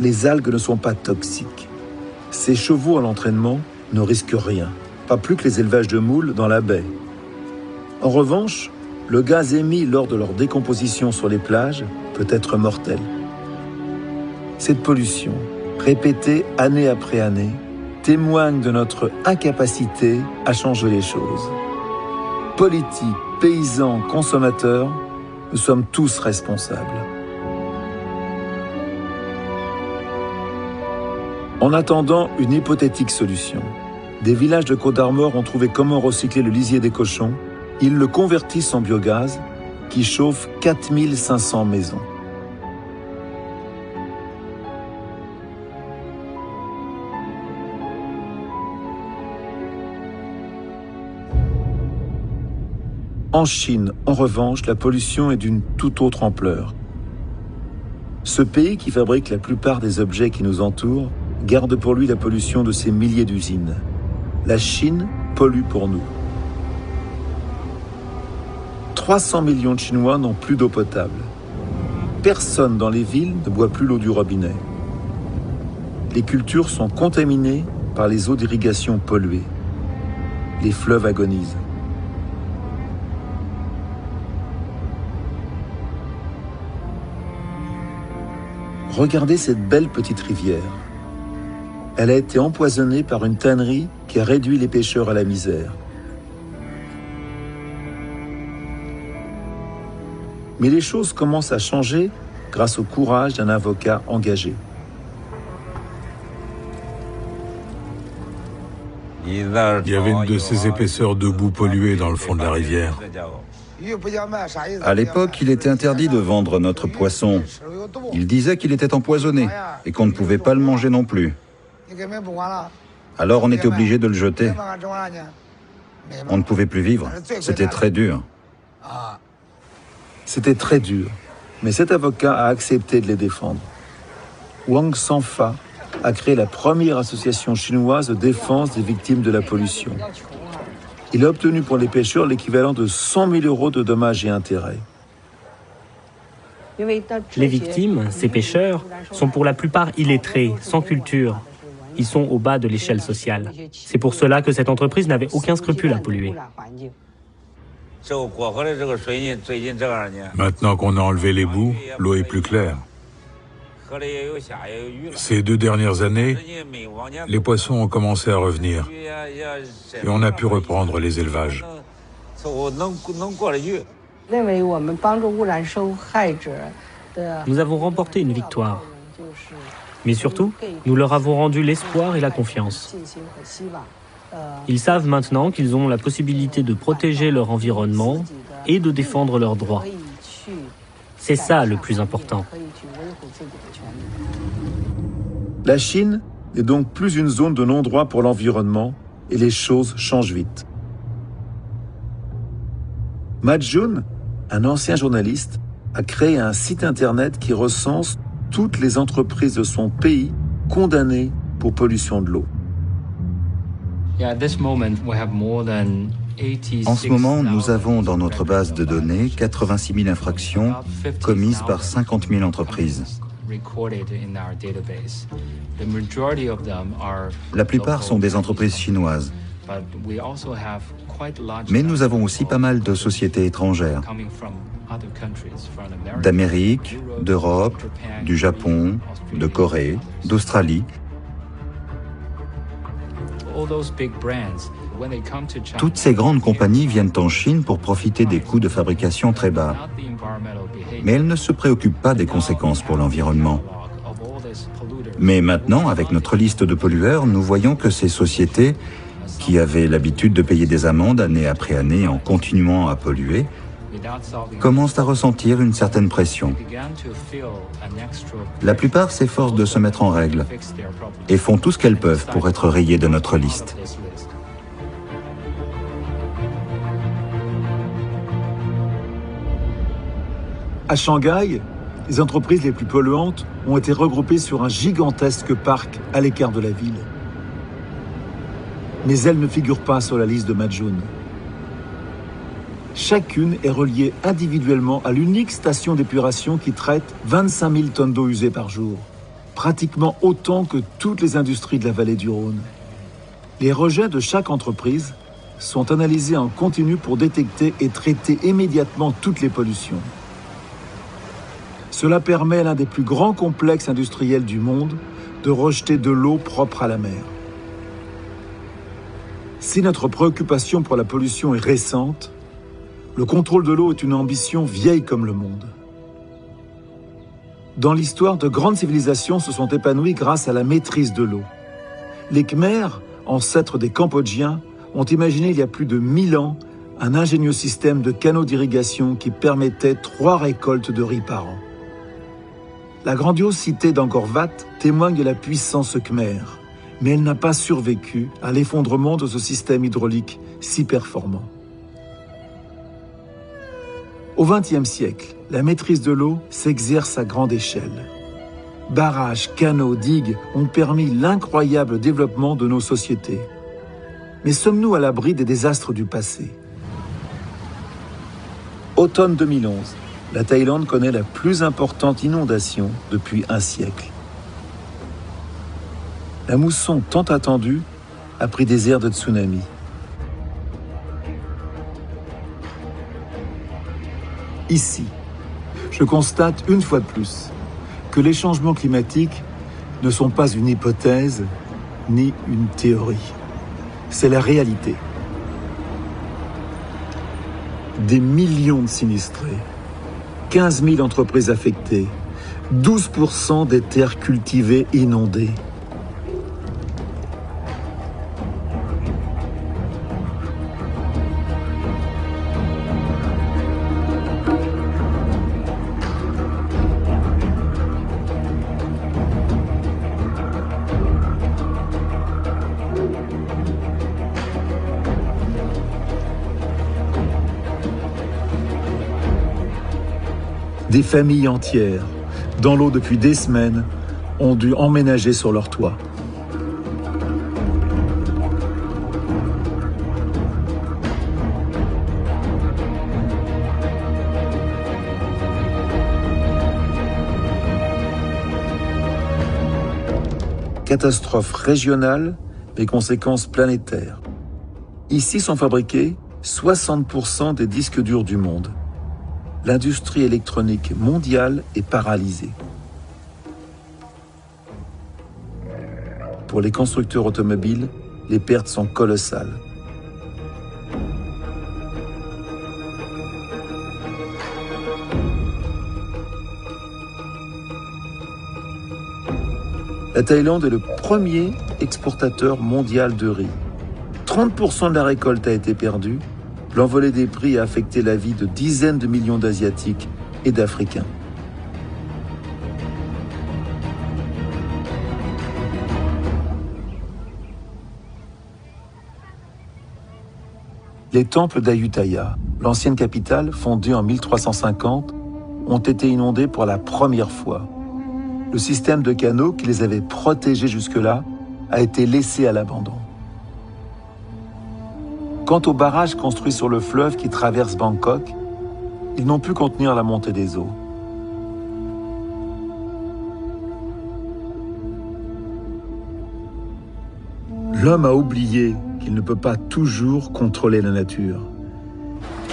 Les algues ne sont pas toxiques. Ces chevaux à l'entraînement ne risquent rien. pas plus que les élevages de moules dans la baie. En revanche, le gaz émis lors de leur décomposition sur les plages peut être mortel. Cette pollution, répétée année après année, témoigne de notre incapacité à changer les choses. Politiques, paysans, consommateurs, nous sommes tous responsables. En attendant une hypothétique solution, des villages de Côte-d'Armor ont trouvé comment recycler le lisier des cochons. Ils le convertissent en biogaz qui chauffe 4500 maisons. En Chine, en revanche, la pollution est d'une toute autre ampleur. Ce pays qui fabrique la plupart des objets qui nous entourent garde pour lui la pollution de ses milliers d'usines. La Chine pollue pour nous. 300 millions de Chinois n'ont plus d'eau potable. Personne dans les villes ne boit plus l'eau du robinet. Les cultures sont contaminées par les eaux d'irrigation polluées. Les fleuves agonisent. Regardez cette belle petite rivière. Elle a été empoisonnée par une tannerie qui a réduit les pêcheurs à la misère. Mais les choses commencent à changer grâce au courage d'un avocat engagé. Il y avait une de ces épaisseurs de boue polluée dans le fond de la rivière. À l'époque, il était interdit de vendre notre poisson. Il disait qu'il était empoisonné et qu'on ne pouvait pas le manger non plus. Alors on était obligé de le jeter. On ne pouvait plus vivre. C'était très dur. C'était très dur, mais cet avocat a accepté de les défendre. Wang Sanfa a créé la première association chinoise de défense des victimes de la pollution. Il a obtenu pour les pêcheurs l'équivalent de 100 000 € de dommages et intérêts. Les victimes, ces pêcheurs, sont pour la plupart illettrés, sans culture. Ils sont au bas de l'échelle sociale. C'est pour cela que cette entreprise n'avait aucun scrupule à polluer. Maintenant qu'on a enlevé les boues, l'eau est plus claire. Ces 2 dernières années, les poissons ont commencé à revenir et on a pu reprendre les élevages. Nous avons remporté une victoire. Mais surtout, nous leur avons rendu l'espoir et la confiance. Ils savent maintenant qu'ils ont la possibilité de protéger leur environnement et de défendre leurs droits. C'est ça le plus important. La Chine n'est donc plus une zone de non-droit pour l'environnement et les choses changent vite. Ma Jun, un ancien journaliste, a créé un site internet qui recense toutes les entreprises de son pays condamnées pour pollution de l'eau. En ce moment, nous avons dans notre base de données 86 000 infractions commises par 50 000 entreprises. La plupart sont des entreprises chinoises. Mais nous avons aussi pas mal de sociétés étrangères, d'Amérique, d'Europe, du Japon, de Corée, d'Australie. Toutes ces grandes compagnies viennent en Chine pour profiter des coûts de fabrication très bas. Mais elles ne se préoccupent pas des conséquences pour l'environnement. Mais maintenant, avec notre liste de pollueurs, nous voyons que ces sociétés, qui avaient l'habitude de payer des amendes année après année en continuant à polluer, commencent à ressentir une certaine pression. La plupart s'efforcent de se mettre en règle et font tout ce qu'elles peuvent pour être rayées de notre liste. À Shanghai, les entreprises les plus polluantes ont été regroupées sur un gigantesque parc à l'écart de la ville. Mais elles ne figurent pas sur la liste de Ma Jun. Chacune est reliée individuellement à l'unique station d'épuration qui traite 25 000 tonnes d'eau usée par jour, pratiquement autant que toutes les industries de la vallée du Rhône. Les rejets de chaque entreprise sont analysés en continu pour détecter et traiter immédiatement toutes les pollutions. Cela permet à l'un des plus grands complexes industriels du monde de rejeter de l'eau propre à la mer. Si notre préoccupation pour la pollution est récente, le contrôle de l'eau est une ambition vieille comme le monde. Dans l'histoire, de grandes civilisations se sont épanouies grâce à la maîtrise de l'eau. Les Khmers, ancêtres des Cambodgiens, ont imaginé il y a plus de 1000 ans un ingénieux système de canaux d'irrigation qui permettait 3 récoltes de riz par an. La grandiose cité d'Angkor Wat témoigne de la puissance khmer, mais elle n'a pas survécu à l'effondrement de ce système hydraulique si performant. Au XXe siècle, la maîtrise de l'eau s'exerce à grande échelle. Barrages, canaux, digues ont permis l'incroyable développement de nos sociétés. Mais sommes-nous à l'abri des désastres du passé? Automne 2011, la Thaïlande connaît la plus importante inondation depuis un siècle. La mousson tant attendue a pris des airs de tsunami. Ici, je constate une fois de plus que les changements climatiques ne sont pas une hypothèse ni une théorie. C'est la réalité. Des millions de sinistrés, 15 000 entreprises affectées, 12% des terres cultivées inondées. Des familles entières, dans l'eau depuis des semaines, ont dû emménager sur leur toit. Catastrophe régionale, mais conséquences planétaires. Ici sont fabriqués 60% des disques durs du monde. L'industrie électronique mondiale est paralysée. Pour les constructeurs automobiles, les pertes sont colossales. La Thaïlande est le premier exportateur mondial de riz. 30% de la récolte a été perdue. L'envolée des prix a affecté la vie de dizaines de millions d'Asiatiques et d'Africains. Les temples d'Ayutthaya, l'ancienne capitale fondée en 1350, ont été inondés pour la première fois. Le système de canaux qui les avait protégés jusque-là a été laissé à l'abandon. Quant aux barrages construits sur le fleuve qui traverse Bangkok, ils n'ont pu contenir la montée des eaux. L'homme a oublié qu'il ne peut pas toujours contrôler la nature.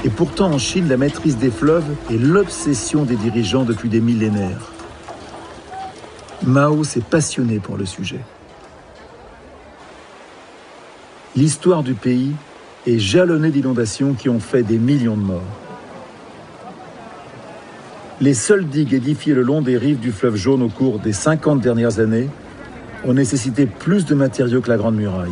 Et pourtant, en Chine, la maîtrise des fleuves est l'obsession des dirigeants depuis des millénaires. Mao s'est passionné pour le sujet. L'histoire du pays est jalonnée d'inondations qui ont fait des millions de morts. Les seules digues édifiées le long des rives du fleuve Jaune au cours des 50 dernières années ont nécessité plus de matériaux que la Grande Muraille.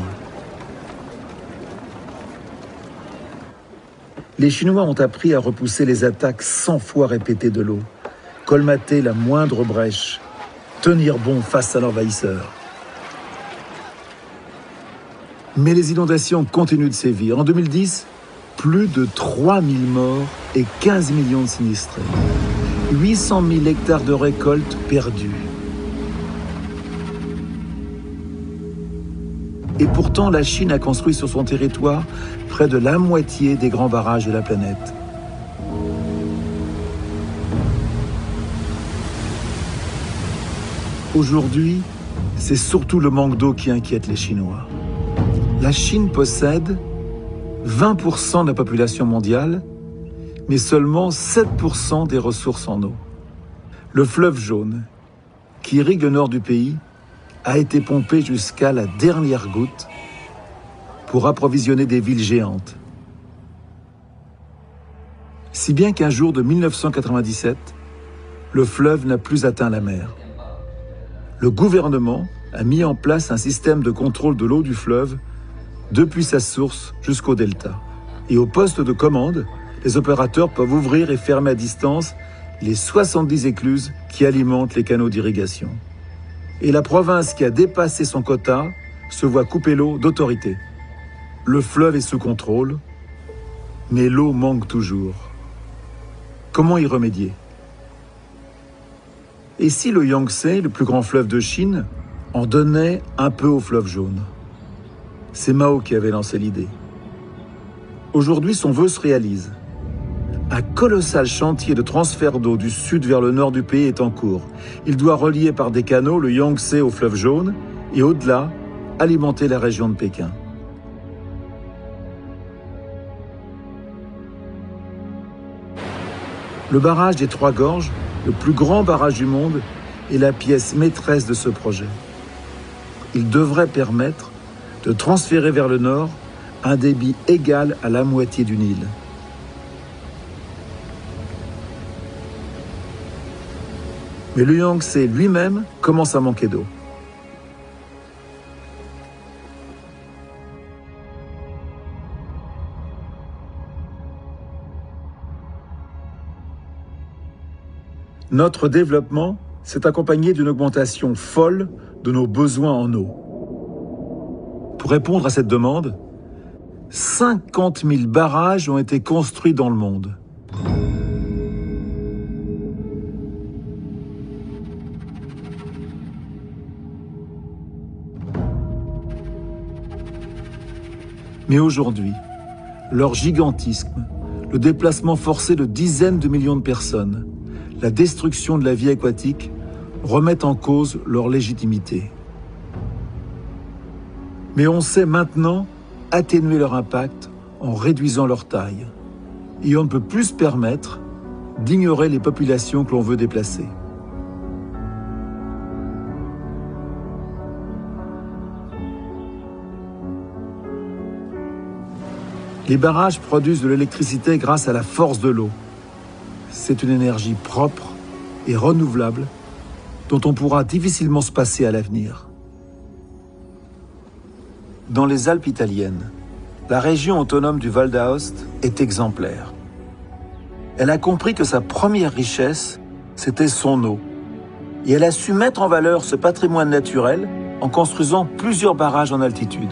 Les Chinois ont appris à repousser les attaques 100 fois répétées de l'eau, colmater la moindre brèche, tenir bon face à l'envahisseur. Mais les inondations continuent de sévir. En 2010, plus de 3000 morts et 15 millions de sinistrés. 800 000 hectares de récoltes perdus. Et pourtant, la Chine a construit sur son territoire près de la moitié des grands barrages de la planète. Aujourd'hui, c'est surtout le manque d'eau qui inquiète les Chinois. La Chine possède 20% de la population mondiale, mais seulement 7% des ressources en eau. Le fleuve jaune, qui irrigue le nord du pays, a été pompé jusqu'à la dernière goutte pour approvisionner des villes géantes. Si bien qu'un jour de 1997, le fleuve n'a plus atteint la mer. Le gouvernement a mis en place un système de contrôle de l'eau du fleuve depuis sa source jusqu'au delta. Et au poste de commande, les opérateurs peuvent ouvrir et fermer à distance les 70 écluses qui alimentent les canaux d'irrigation. Et la province qui a dépassé son quota se voit couper l'eau d'autorité. Le fleuve est sous contrôle, mais l'eau manque toujours. Comment y remédier? Et si le Yangtze, le plus grand fleuve de Chine, en donnait un peu au fleuve jaune? C'est Mao qui avait lancé l'idée. Aujourd'hui, son vœu se réalise. Un colossal chantier de transfert d'eau du sud vers le nord du pays est en cours. Il doit relier par des canaux le Yangtze au fleuve jaune et au-delà, alimenter la région de Pékin. Le barrage des Trois Gorges, le plus grand barrage du monde, est la pièce maîtresse de ce projet. Il devrait permettre de transférer vers le nord un débit égal à la moitié du Nil. Mais le Yangtze lui-même commence à manquer d'eau. Notre développement s'est accompagné d'une augmentation folle de nos besoins en eau. Pour répondre à cette demande, 50 000 barrages ont été construits dans le monde. Mais aujourd'hui, leur gigantisme, le déplacement forcé de dizaines de millions de personnes, la destruction de la vie aquatique remettent en cause leur légitimité. Mais on sait maintenant atténuer leur impact en réduisant leur taille. Et on ne peut plus se permettre d'ignorer les populations que l'on veut déplacer. Les barrages produisent de l'électricité grâce à la force de l'eau. C'est une énergie propre et renouvelable dont on pourra difficilement se passer à l'avenir. Dans les Alpes italiennes, la région autonome du Val d'Aoste est exemplaire. Elle a compris que sa première richesse, c'était son eau. Et elle a su mettre en valeur ce patrimoine naturel en construisant plusieurs barrages en altitude.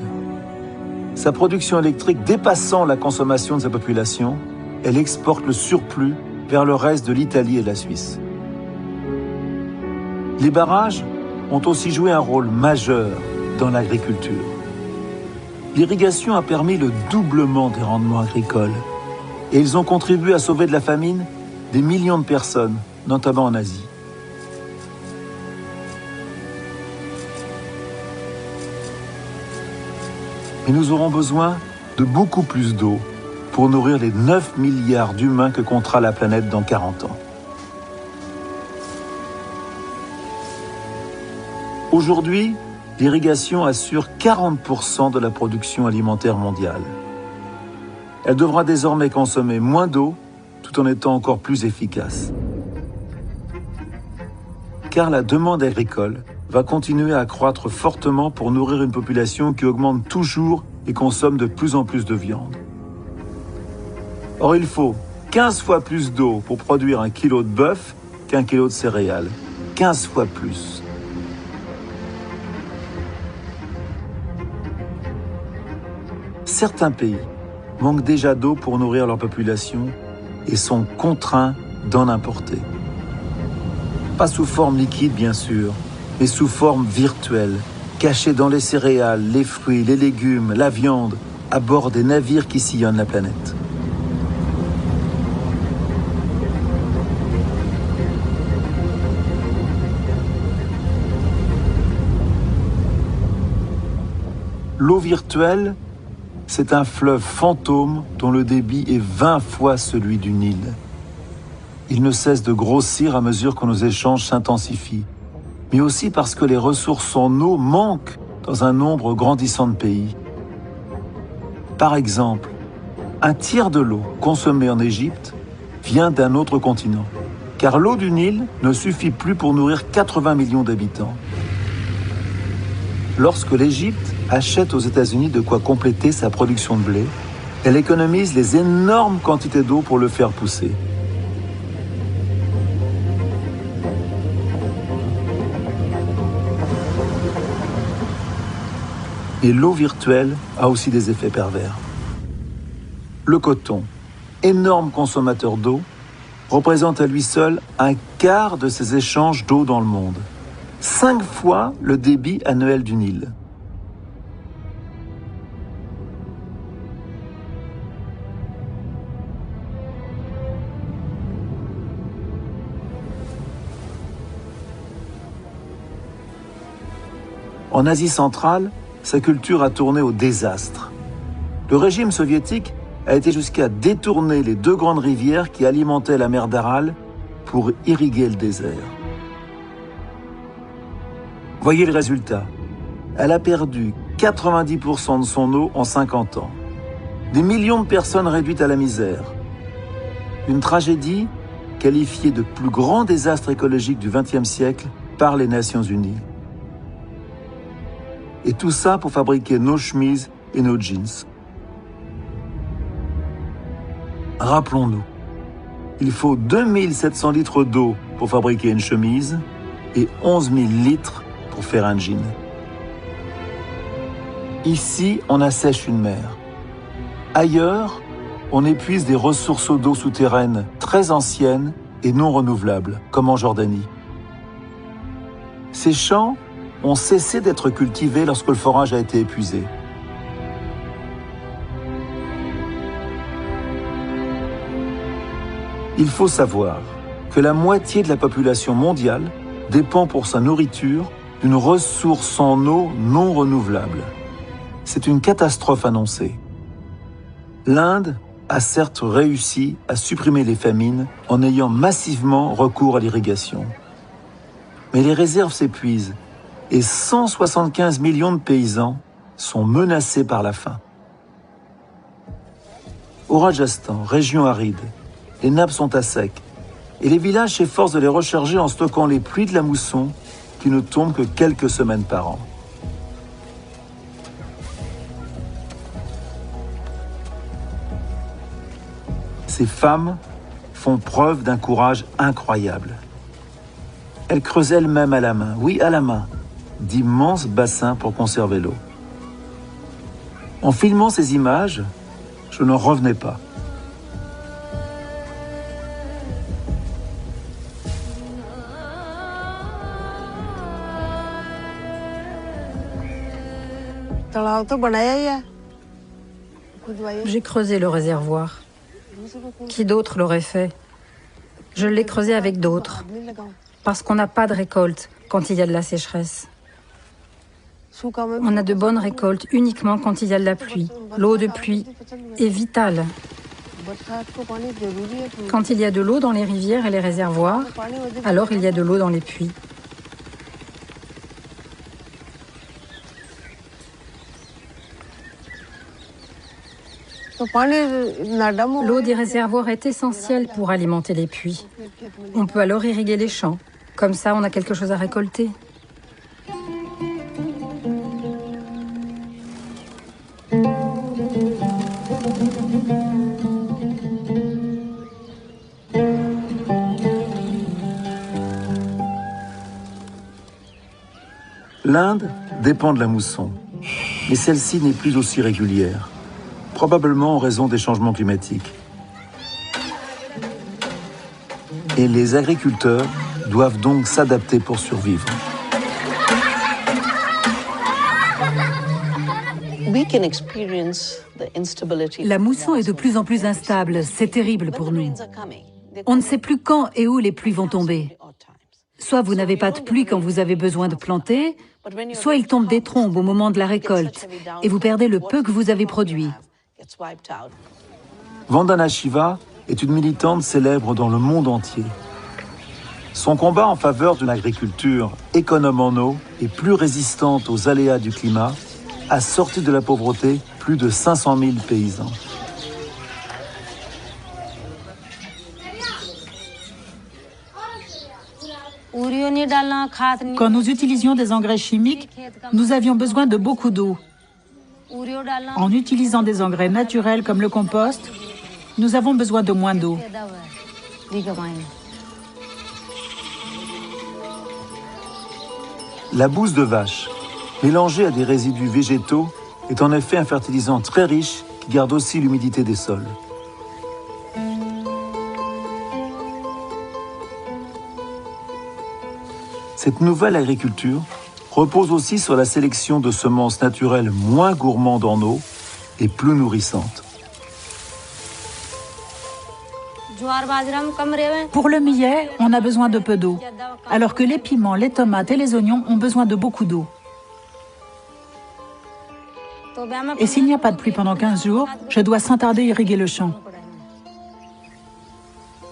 Sa production électrique dépassant la consommation de sa population, elle exporte le surplus vers le reste de l'Italie et de la Suisse. Les barrages ont aussi joué un rôle majeur dans l'agriculture. L'irrigation a permis le doublement des rendements agricoles et ils ont contribué à sauver de la famine des millions de personnes, notamment en Asie. Mais nous aurons besoin de beaucoup plus d'eau pour nourrir les 9 milliards d'humains que comptera la planète dans 40 ans. Aujourd'hui, l'irrigation assure 40% de la production alimentaire mondiale. Elle devra désormais consommer moins d'eau tout en étant encore plus efficace. Car la demande agricole va continuer à croître fortement pour nourrir une population qui augmente toujours et consomme de plus en plus de viande. Or, il faut 15 fois plus d'eau pour produire un kilo de bœuf qu'un kilo de céréales. 15 fois plus. Certains pays manquent déjà d'eau pour nourrir leur population et sont contraints d'en importer. Pas sous forme liquide, bien sûr, mais sous forme virtuelle, cachée dans les céréales, les fruits, les légumes, la viande, à bord des navires qui sillonnent la planète. L'eau virtuelle, c'est un fleuve fantôme dont le débit est 20 fois celui du Nil. Il ne cesse de grossir à mesure que nos échanges s'intensifient, mais aussi parce que les ressources en eau manquent dans un nombre grandissant de pays. Par exemple, un tiers de l'eau consommée en Égypte vient d'un autre continent, car l'eau du Nil ne suffit plus pour nourrir 80 millions d'habitants. Lorsque l'Égypte achète aux États-Unis de quoi compléter sa production de blé, elle économise les énormes quantités d'eau pour le faire pousser. Et l'eau virtuelle a aussi des effets pervers. Le coton, énorme consommateur d'eau, représente à lui seul un quart de ces échanges d'eau dans le monde. 5 fois le débit annuel du Nil. En Asie centrale, sa culture a tourné au désastre. Le régime soviétique a été jusqu'à détourner les 2 grandes rivières qui alimentaient la mer d'Aral pour irriguer le désert. Voyez le résultat. Elle a perdu 90% de son eau en 50 ans. Des millions de personnes réduites à la misère. Une tragédie qualifiée de plus grand désastre écologique du XXe siècle par les Nations Unies. Et tout ça pour fabriquer nos chemises et nos jeans. Rappelons-nous, il faut 2700 litres d'eau pour fabriquer une chemise et 11 000 litres pour faire un jean. Ici, on assèche une mer. Ailleurs, on épuise des ressources d'eau souterraines très anciennes et non renouvelables, comme en Jordanie. Ces champs ont cessé d'être cultivés lorsque le forage a été épuisé. Il faut savoir que la moitié de la population mondiale dépend pour sa nourriture d'une ressource en eau non renouvelable. C'est une catastrophe annoncée. L'Inde a certes réussi à supprimer les famines en ayant massivement recours à l'irrigation. Mais les réserves s'épuisent et 175 millions de paysans sont menacés par la faim. Au Rajasthan, région aride, les nappes sont à sec et les villages s'efforcent de les recharger en stockant les pluies de la mousson qui ne tombent que quelques semaines par an. Ces femmes font preuve d'un courage incroyable. Elles creusent elles-mêmes à la main, oui à la main, d'immenses bassins pour conserver l'eau. En filmant ces images, je n'en revenais pas. J'ai creusé le réservoir. Qui d'autre l'aurait fait? Je l'ai creusé avec d'autres, parce qu'on n'a pas de récolte quand il y a de la sécheresse. On a de bonnes récoltes uniquement quand il y a de la pluie. L'eau de pluie est vitale. Quand il y a de l'eau dans les rivières et les réservoirs, alors il y a de l'eau dans les puits. L'eau des réservoirs est essentielle pour alimenter les puits. On peut alors irriguer les champs. Comme ça, on a quelque chose à récolter. L'Inde dépend de la mousson, mais celle-ci n'est plus aussi régulière, probablement en raison des changements climatiques. Et les agriculteurs doivent donc s'adapter pour survivre. La mousson est de plus en plus instable, c'est terrible pour nous. On ne sait plus quand et où les pluies vont tomber. Soit vous n'avez pas de pluie quand vous avez besoin de planter, soit il tombe des trombes au moment de la récolte et vous perdez le peu que vous avez produit. Vandana Shiva est une militante célèbre dans le monde entier. Son combat en faveur d'une agriculture économe en eau et plus résistante aux aléas du climat a sorti de la pauvreté plus de 500 000 paysans. Quand nous utilisions des engrais chimiques, nous avions besoin de beaucoup d'eau. En utilisant des engrais naturels comme le compost, nous avons besoin de moins d'eau. La bouse de vache, mélangée à des résidus végétaux, est en effet un fertilisant très riche qui garde aussi l'humidité des sols. Cette nouvelle agriculture repose aussi sur la sélection de semences naturelles moins gourmandes en eau et plus nourrissantes. Pour le millet, on a besoin de peu d'eau, alors que les piments, les tomates et les oignons ont besoin de beaucoup d'eau. Et s'il n'y a pas de pluie pendant 15 jours, je dois sans tarder irriguer le champ.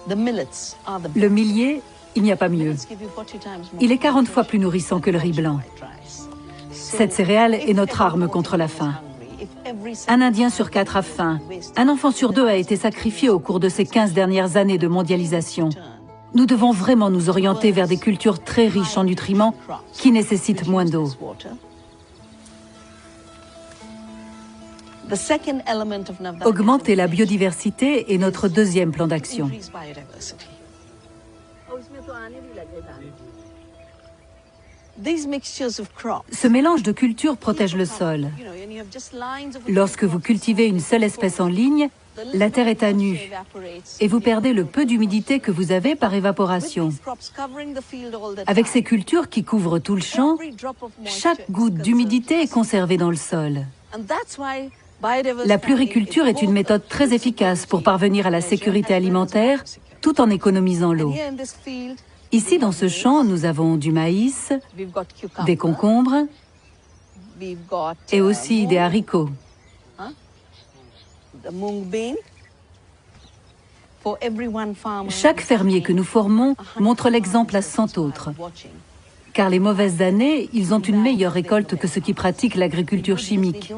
Le millet, il n'y a pas mieux. Il est 40 fois plus nourrissant que le riz blanc. Cette céréale est notre arme contre la faim. Un Indien sur 4 a faim. Un enfant sur 2 a été sacrifié au cours de ces 15 dernières années de mondialisation. Nous devons vraiment nous orienter vers des cultures très riches en nutriments qui nécessitent moins d'eau. Augmenter la biodiversité est notre deuxième plan d'action. Ce mélange de cultures protège le sol. Lorsque vous cultivez une seule espèce en ligne, la terre est à nu et vous perdez le peu d'humidité que vous avez par évaporation. Avec ces cultures qui couvrent tout le champ, chaque goutte d'humidité est conservée dans le sol. La pluriculture est une méthode très efficace pour parvenir à la sécurité alimentaire tout en économisant l'eau. Ici, dans ce champ, nous avons du maïs, des concombres et aussi des haricots. Chaque fermier que nous formons montre l'exemple à 100 autres. Car les mauvaises années, ils ont une meilleure récolte que ceux qui pratiquent l'agriculture chimique.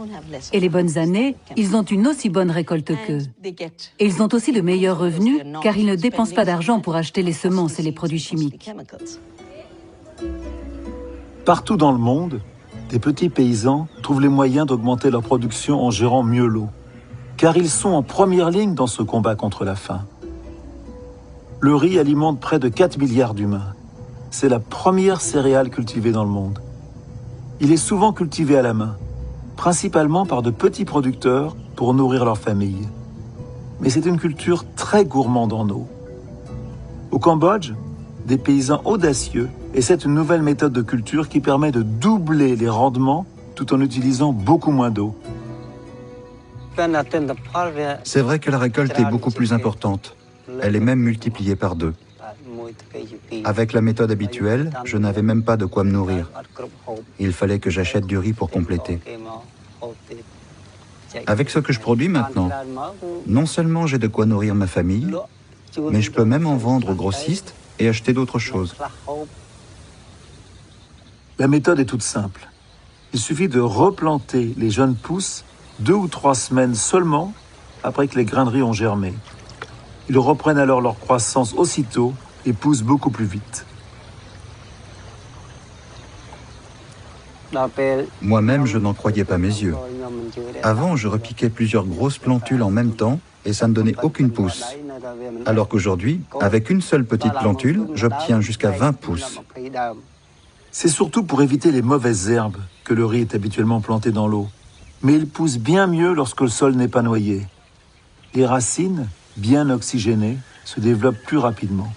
Et les bonnes années, ils ont une aussi bonne récolte qu'eux. Et ils ont aussi de meilleurs revenus, car ils ne dépensent pas d'argent pour acheter les semences et les produits chimiques. Partout dans le monde, des petits paysans trouvent les moyens d'augmenter leur production en gérant mieux l'eau. Car ils sont en première ligne dans ce combat contre la faim. Le riz alimente près de 4 milliards d'humains. C'est la première céréale cultivée dans le monde. Il est souvent cultivé à la main, principalement par de petits producteurs pour nourrir leur famille. Mais c'est une culture très gourmande en eau. Au Cambodge, des paysans audacieux essaient une nouvelle méthode de culture qui permet de doubler les rendements tout en utilisant beaucoup moins d'eau. C'est vrai que la récolte est beaucoup plus importante. Elle est même multipliée par 2. Avec la méthode habituelle, je n'avais même pas de quoi me nourrir. Il fallait que j'achète du riz pour compléter. Avec ce que je produis maintenant, non seulement j'ai de quoi nourrir ma famille, mais je peux même en vendre aux grossistes et acheter d'autres choses. La méthode est toute simple. Il suffit de replanter les jeunes pousses 2 ou 3 semaines seulement après que les grains de riz ont germé. Ils reprennent alors leur croissance aussitôt et poussent beaucoup plus vite. Moi-même, je n'en croyais pas mes yeux. Avant, je repiquais plusieurs grosses plantules en même temps et ça ne donnait aucune pousse. Alors qu'aujourd'hui, avec une seule petite plantule, j'obtiens jusqu'à 20 pousses. C'est surtout pour éviter les mauvaises herbes que le riz est habituellement planté dans l'eau. Mais il pousse bien mieux lorsque le sol n'est pas noyé. Les racines, bien oxygénées, se développent plus rapidement.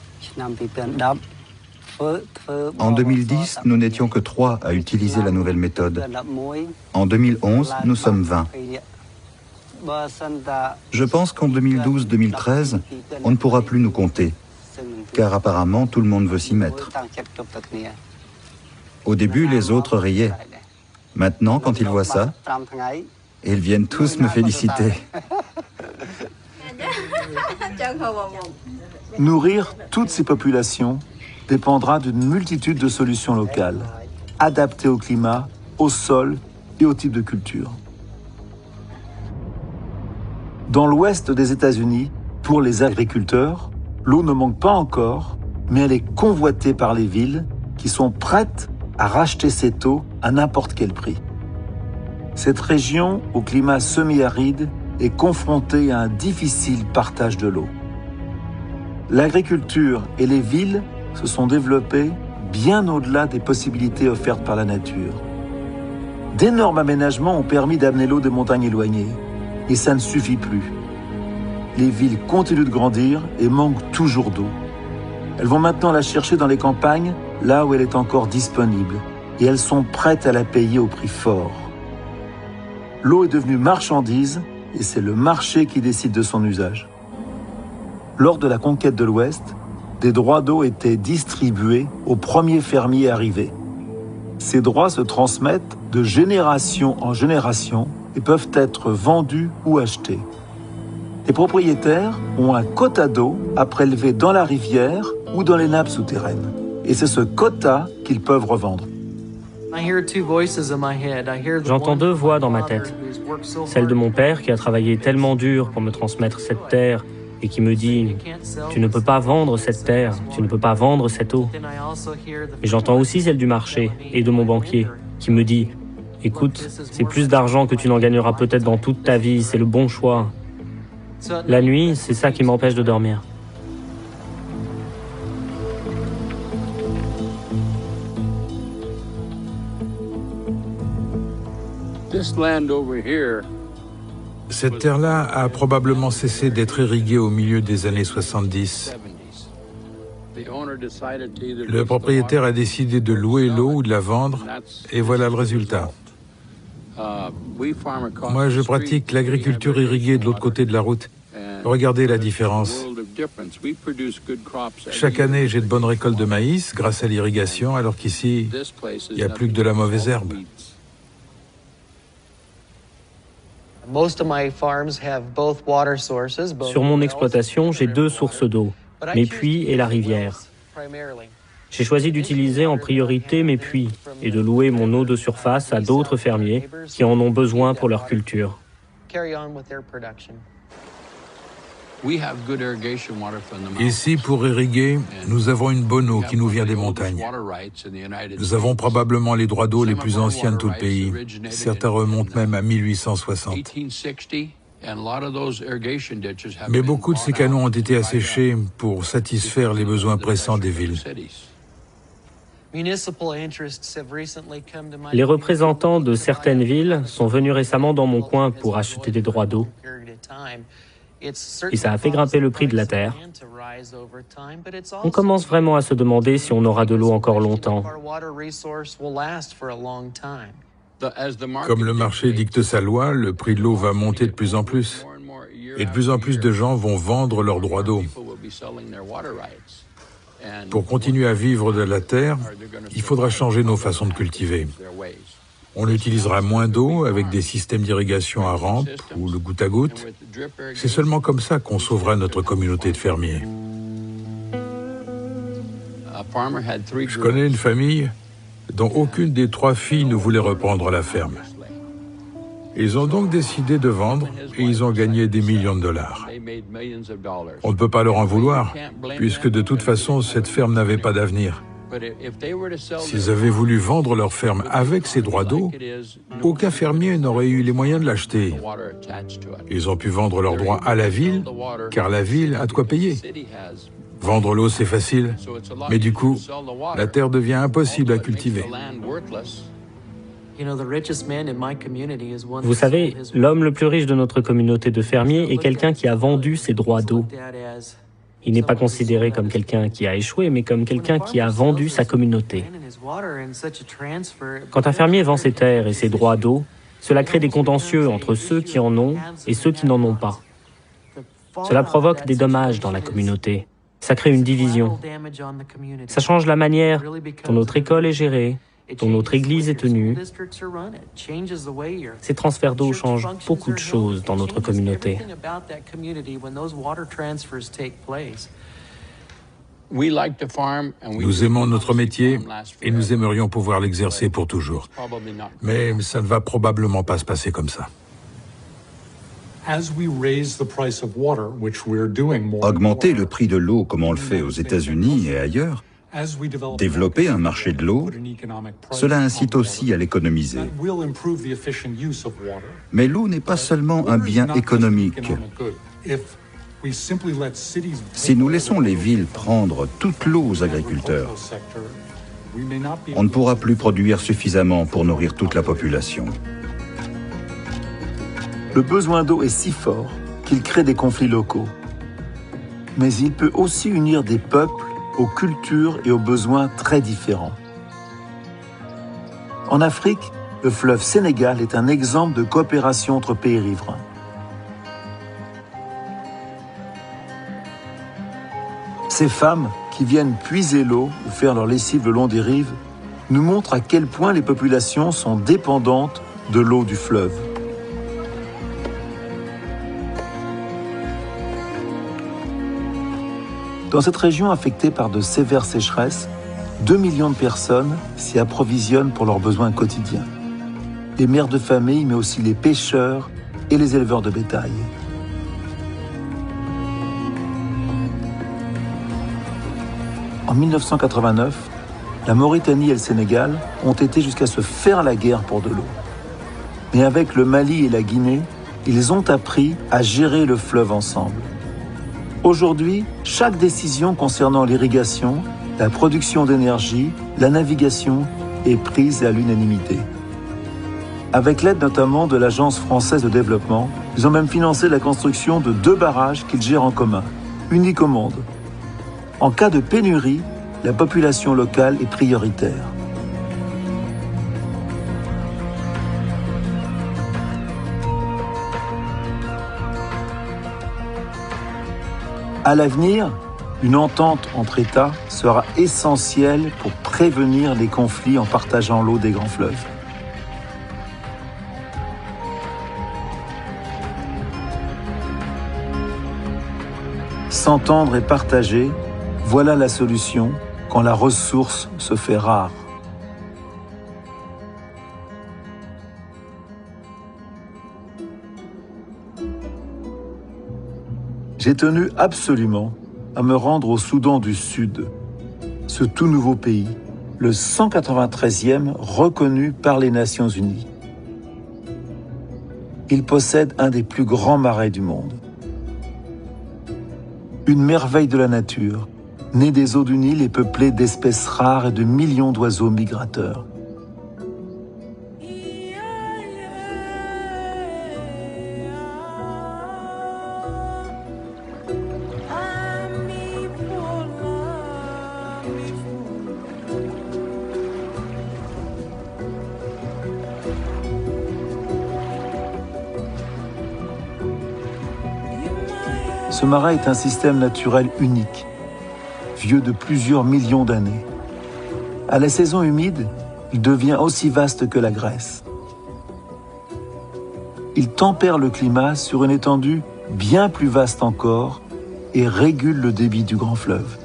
En 2010, nous n'étions que 3 à utiliser la nouvelle méthode. En 2011, nous sommes 20. Je pense qu'en 2012-2013, on ne pourra plus nous compter. car apparemment tout le monde veut s'y mettre. Au début, les autres riaient. Maintenant, quand ils voient ça, ils viennent tous me féliciter. Nourrir toutes ces populations dépendra d'une multitude de solutions locales, adaptées au climat, au sol et au type de culture. Dans l'ouest des États-Unis, pour les agriculteurs, l'eau ne manque pas encore, mais elle est convoitée par les villes qui sont prêtes à racheter cette eau à n'importe quel prix. Cette région, au climat semi-aride, est confrontée à un difficile partage de l'eau. L'agriculture et les villes se sont développées bien au-delà des possibilités offertes par la nature. D'énormes aménagements ont permis d'amener l'eau des montagnes éloignées, et ça ne suffit plus. Les villes continuent de grandir et manquent toujours d'eau. Elles vont maintenant la chercher dans les campagnes, là où elle est encore disponible, et elles sont prêtes à la payer au prix fort. L'eau est devenue marchandise, et c'est le marché qui décide de son usage. Lors de la conquête de l'Ouest, des droits d'eau étaient distribués aux premiers fermiers arrivés. Ces droits se transmettent de génération en génération et peuvent être vendus ou achetés. Les propriétaires ont un quota d'eau à prélever dans la rivière ou dans les nappes souterraines. Et c'est ce quota qu'ils peuvent revendre. J'entends deux voix dans ma tête. Celle de mon père qui a travaillé tellement dur pour me transmettre cette terre et qui me dit « Tu ne peux pas vendre cette terre, tu ne peux pas vendre cette eau. » Et j'entends aussi celle du marché et de mon banquier qui me dit « Écoute, c'est plus d'argent que tu n'en gagneras peut-être dans toute ta vie, c'est le bon choix. » La nuit, c'est ça qui m'empêche de dormir. Cette terre-là a probablement cessé d'être irriguée au milieu des années 70. Le propriétaire a décidé de louer l'eau ou de la vendre, et voilà le résultat. Moi, je pratique l'agriculture irriguée de l'autre côté de la route. Regardez la différence. Chaque année, j'ai de bonnes récoltes de maïs grâce à l'irrigation, alors qu'ici, il n'y a plus que de la mauvaise herbe. Sur mon exploitation, j'ai deux sources d'eau, mes puits et la rivière. J'ai choisi d'utiliser en priorité mes puits et de louer mon eau de surface à d'autres fermiers qui en ont besoin pour leur culture. Ici, pour irriguer, nous avons une bonne eau qui nous vient des montagnes. Nous avons probablement les droits d'eau les plus anciens de tout le pays. Certains remontent même à 1860. Mais beaucoup de ces canaux ont été asséchés pour satisfaire les besoins pressants des villes. Les représentants de certaines villes sont venus récemment dans mon coin pour acheter des droits d'eau. Et ça a fait grimper le prix de la terre. On commence vraiment à se demander si on aura de l'eau encore longtemps. Comme le marché dicte sa loi, le prix de l'eau va monter de plus en plus. Et de plus en plus de gens vont vendre leurs droits d'eau. Pour continuer à vivre de la terre, il faudra changer nos façons de cultiver. On utilisera moins d'eau avec des systèmes d'irrigation à rampe ou le goutte à goutte. C'est seulement comme ça qu'on sauvera notre communauté de fermiers. Je connais une famille dont aucune des trois filles ne voulait reprendre la ferme. Ils ont donc décidé de vendre et ils ont gagné des millions de dollars. On ne peut pas leur en vouloir, puisque de toute façon, cette ferme n'avait pas d'avenir. S'ils avaient voulu vendre leur ferme avec ces droits d'eau, aucun fermier n'aurait eu les moyens de l'acheter. Ils ont pu vendre leurs droits à la ville, car la ville a de quoi payer. Vendre l'eau, c'est facile, mais du coup, la terre devient impossible à cultiver. Vous savez, l'homme le plus riche de notre communauté de fermiers est quelqu'un qui a vendu ses droits d'eau. Il n'est pas considéré comme quelqu'un qui a échoué, mais comme quelqu'un qui a vendu sa communauté. Quand un fermier vend ses terres et ses droits d'eau, cela crée des contentieux entre ceux qui en ont et ceux qui n'en ont pas. Cela provoque des dommages dans la communauté. Ça crée une division. Ça change la manière dont notre école est gérée, dont notre église est tenue. Ces transferts d'eau changent beaucoup de choses dans notre communauté. Nous aimons notre métier et nous aimerions pouvoir l'exercer pour toujours. Mais ça ne va probablement pas se passer comme ça. Augmenter le prix de l'eau comme on le fait aux États-Unis et ailleurs, développer un marché de l'eau, cela incite aussi à l'économiser. Mais l'eau n'est pas seulement un bien économique. Si nous laissons les villes prendre toute l'eau aux agriculteurs, on ne pourra plus produire suffisamment pour nourrir toute la population. Le besoin d'eau est si fort qu'il crée des conflits locaux. Mais il peut aussi unir des peuples aux cultures et aux besoins très différents. En Afrique, le fleuve Sénégal est un exemple de coopération entre pays riverains. Ces femmes qui viennent puiser l'eau ou faire leur lessive le long des rives nous montrent à quel point les populations sont dépendantes de l'eau du fleuve. Dans cette région affectée par de sévères sécheresses, 2 millions de personnes s'y approvisionnent pour leurs besoins quotidiens. Les mères de famille, mais aussi les pêcheurs et les éleveurs de bétail. En 1989, la Mauritanie et le Sénégal ont été jusqu'à se faire la guerre pour de l'eau. Mais avec le Mali et la Guinée, ils ont appris à gérer le fleuve ensemble. Aujourd'hui, chaque décision concernant l'irrigation, la production d'énergie, la navigation est prise à l'unanimité. Avec l'aide notamment de l'Agence française de développement, ils ont même financé la construction de 2 barrages qu'ils gèrent en commun, uniques au monde. En cas de pénurie, la population locale est prioritaire. À l'avenir, une entente entre États sera essentielle pour prévenir les conflits en partageant l'eau des grands fleuves. S'entendre et partager, voilà la solution quand la ressource se fait rare. J'ai tenu absolument à me rendre au Soudan du Sud, ce tout nouveau pays, le 193e reconnu par les Nations Unies. Il possède un des plus grands marais du monde. Une merveille de la nature, née des eaux du Nil et peuplée d'espèces rares et de millions d'oiseaux migrateurs. Ce marais est un système naturel unique, vieux de plusieurs millions d'années. À la saison humide, il devient aussi vaste que la Grèce. Il tempère le climat sur une étendue bien plus vaste encore et régule le débit du grand fleuve.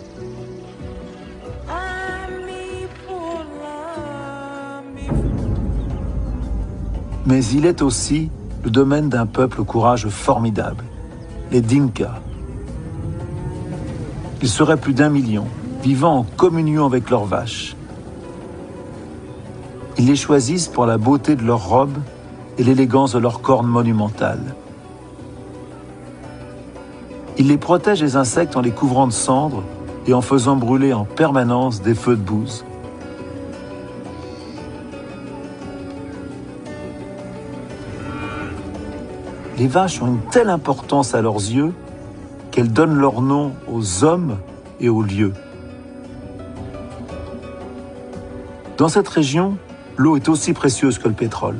Mais il est aussi le domaine d'un peuple au courage formidable, les Dinka. Ils seraient plus d'1 million, vivant en communion avec leurs vaches. Ils les choisissent pour la beauté de leurs robes et l'élégance de leurs cornes monumentales. Ils les protègent des insectes en les couvrant de cendres et en faisant brûler en permanence des feux de bouse. Les vaches ont une telle importance à leurs yeux qu'elles donnent leur nom aux hommes et aux lieux. Dans cette région, l'eau est aussi précieuse que le pétrole.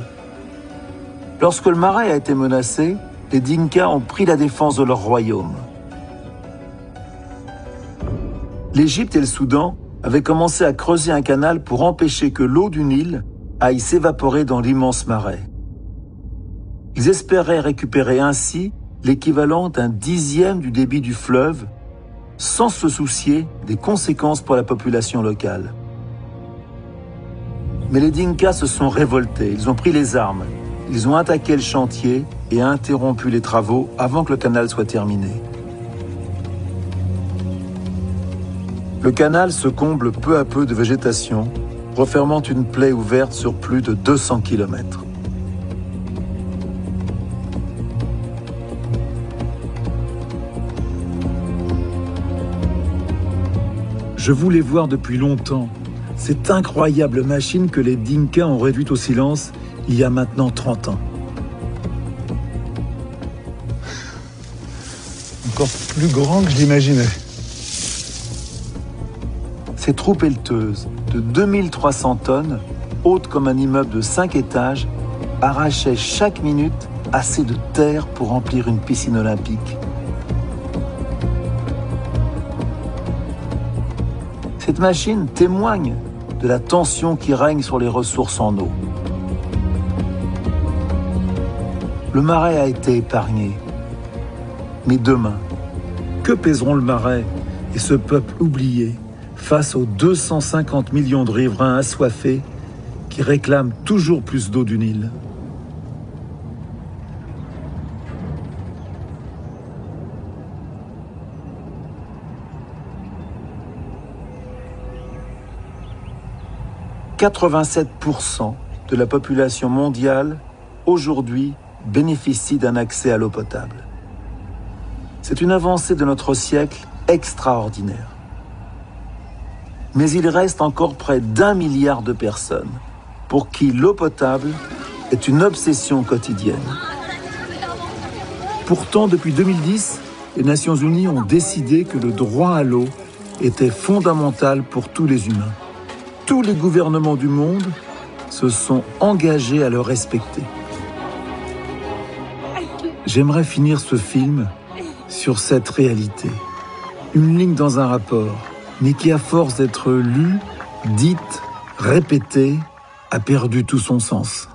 Lorsque le marais a été menacé, les Dinka ont pris la défense de leur royaume. l'Égypte et le Soudan avaient commencé à creuser un canal pour empêcher que l'eau du Nil aille s'évaporer dans l'immense marais. Ils espéraient récupérer ainsi l'équivalent d'un 10e du débit du fleuve, sans se soucier des conséquences pour la population locale. Mais les Dinkas se sont révoltés, ils ont pris les armes, ils ont attaqué le chantier et interrompu les travaux avant que le canal soit terminé. Le canal se comble peu à peu de végétation, refermant une plaie ouverte sur plus de 200 km. Je voulais voir depuis longtemps cette incroyable machine que les Dinkas ont réduite au silence il y a maintenant 30 ans. Encore plus grand que je l'imaginais. Ces troupes pelleteuses de 2300 tonnes, hautes comme un immeuble de 5 étages, arrachaient chaque minute assez de terre pour remplir une piscine olympique. Cette machine témoigne de la tension qui règne sur les ressources en eau. Le Marais a été épargné. Mais demain, que pèseront le Marais et ce peuple oublié face aux 250 millions de riverains assoiffés qui réclament toujours plus d'eau du Nil? « 87% de la population mondiale, aujourd'hui, bénéficie d'un accès à l'eau potable. C'est une avancée de notre siècle extraordinaire. Mais il reste encore près d'1 milliard de personnes pour qui l'eau potable est une obsession quotidienne. Pourtant, depuis 2010, les Nations Unies ont décidé que le droit à l'eau était fondamental pour tous les humains. Tous les gouvernements du monde se sont engagés à le respecter. J'aimerais finir ce film sur cette réalité. Une ligne dans un rapport, mais qui à force d'être lue, dite, répétée, a perdu tout son sens.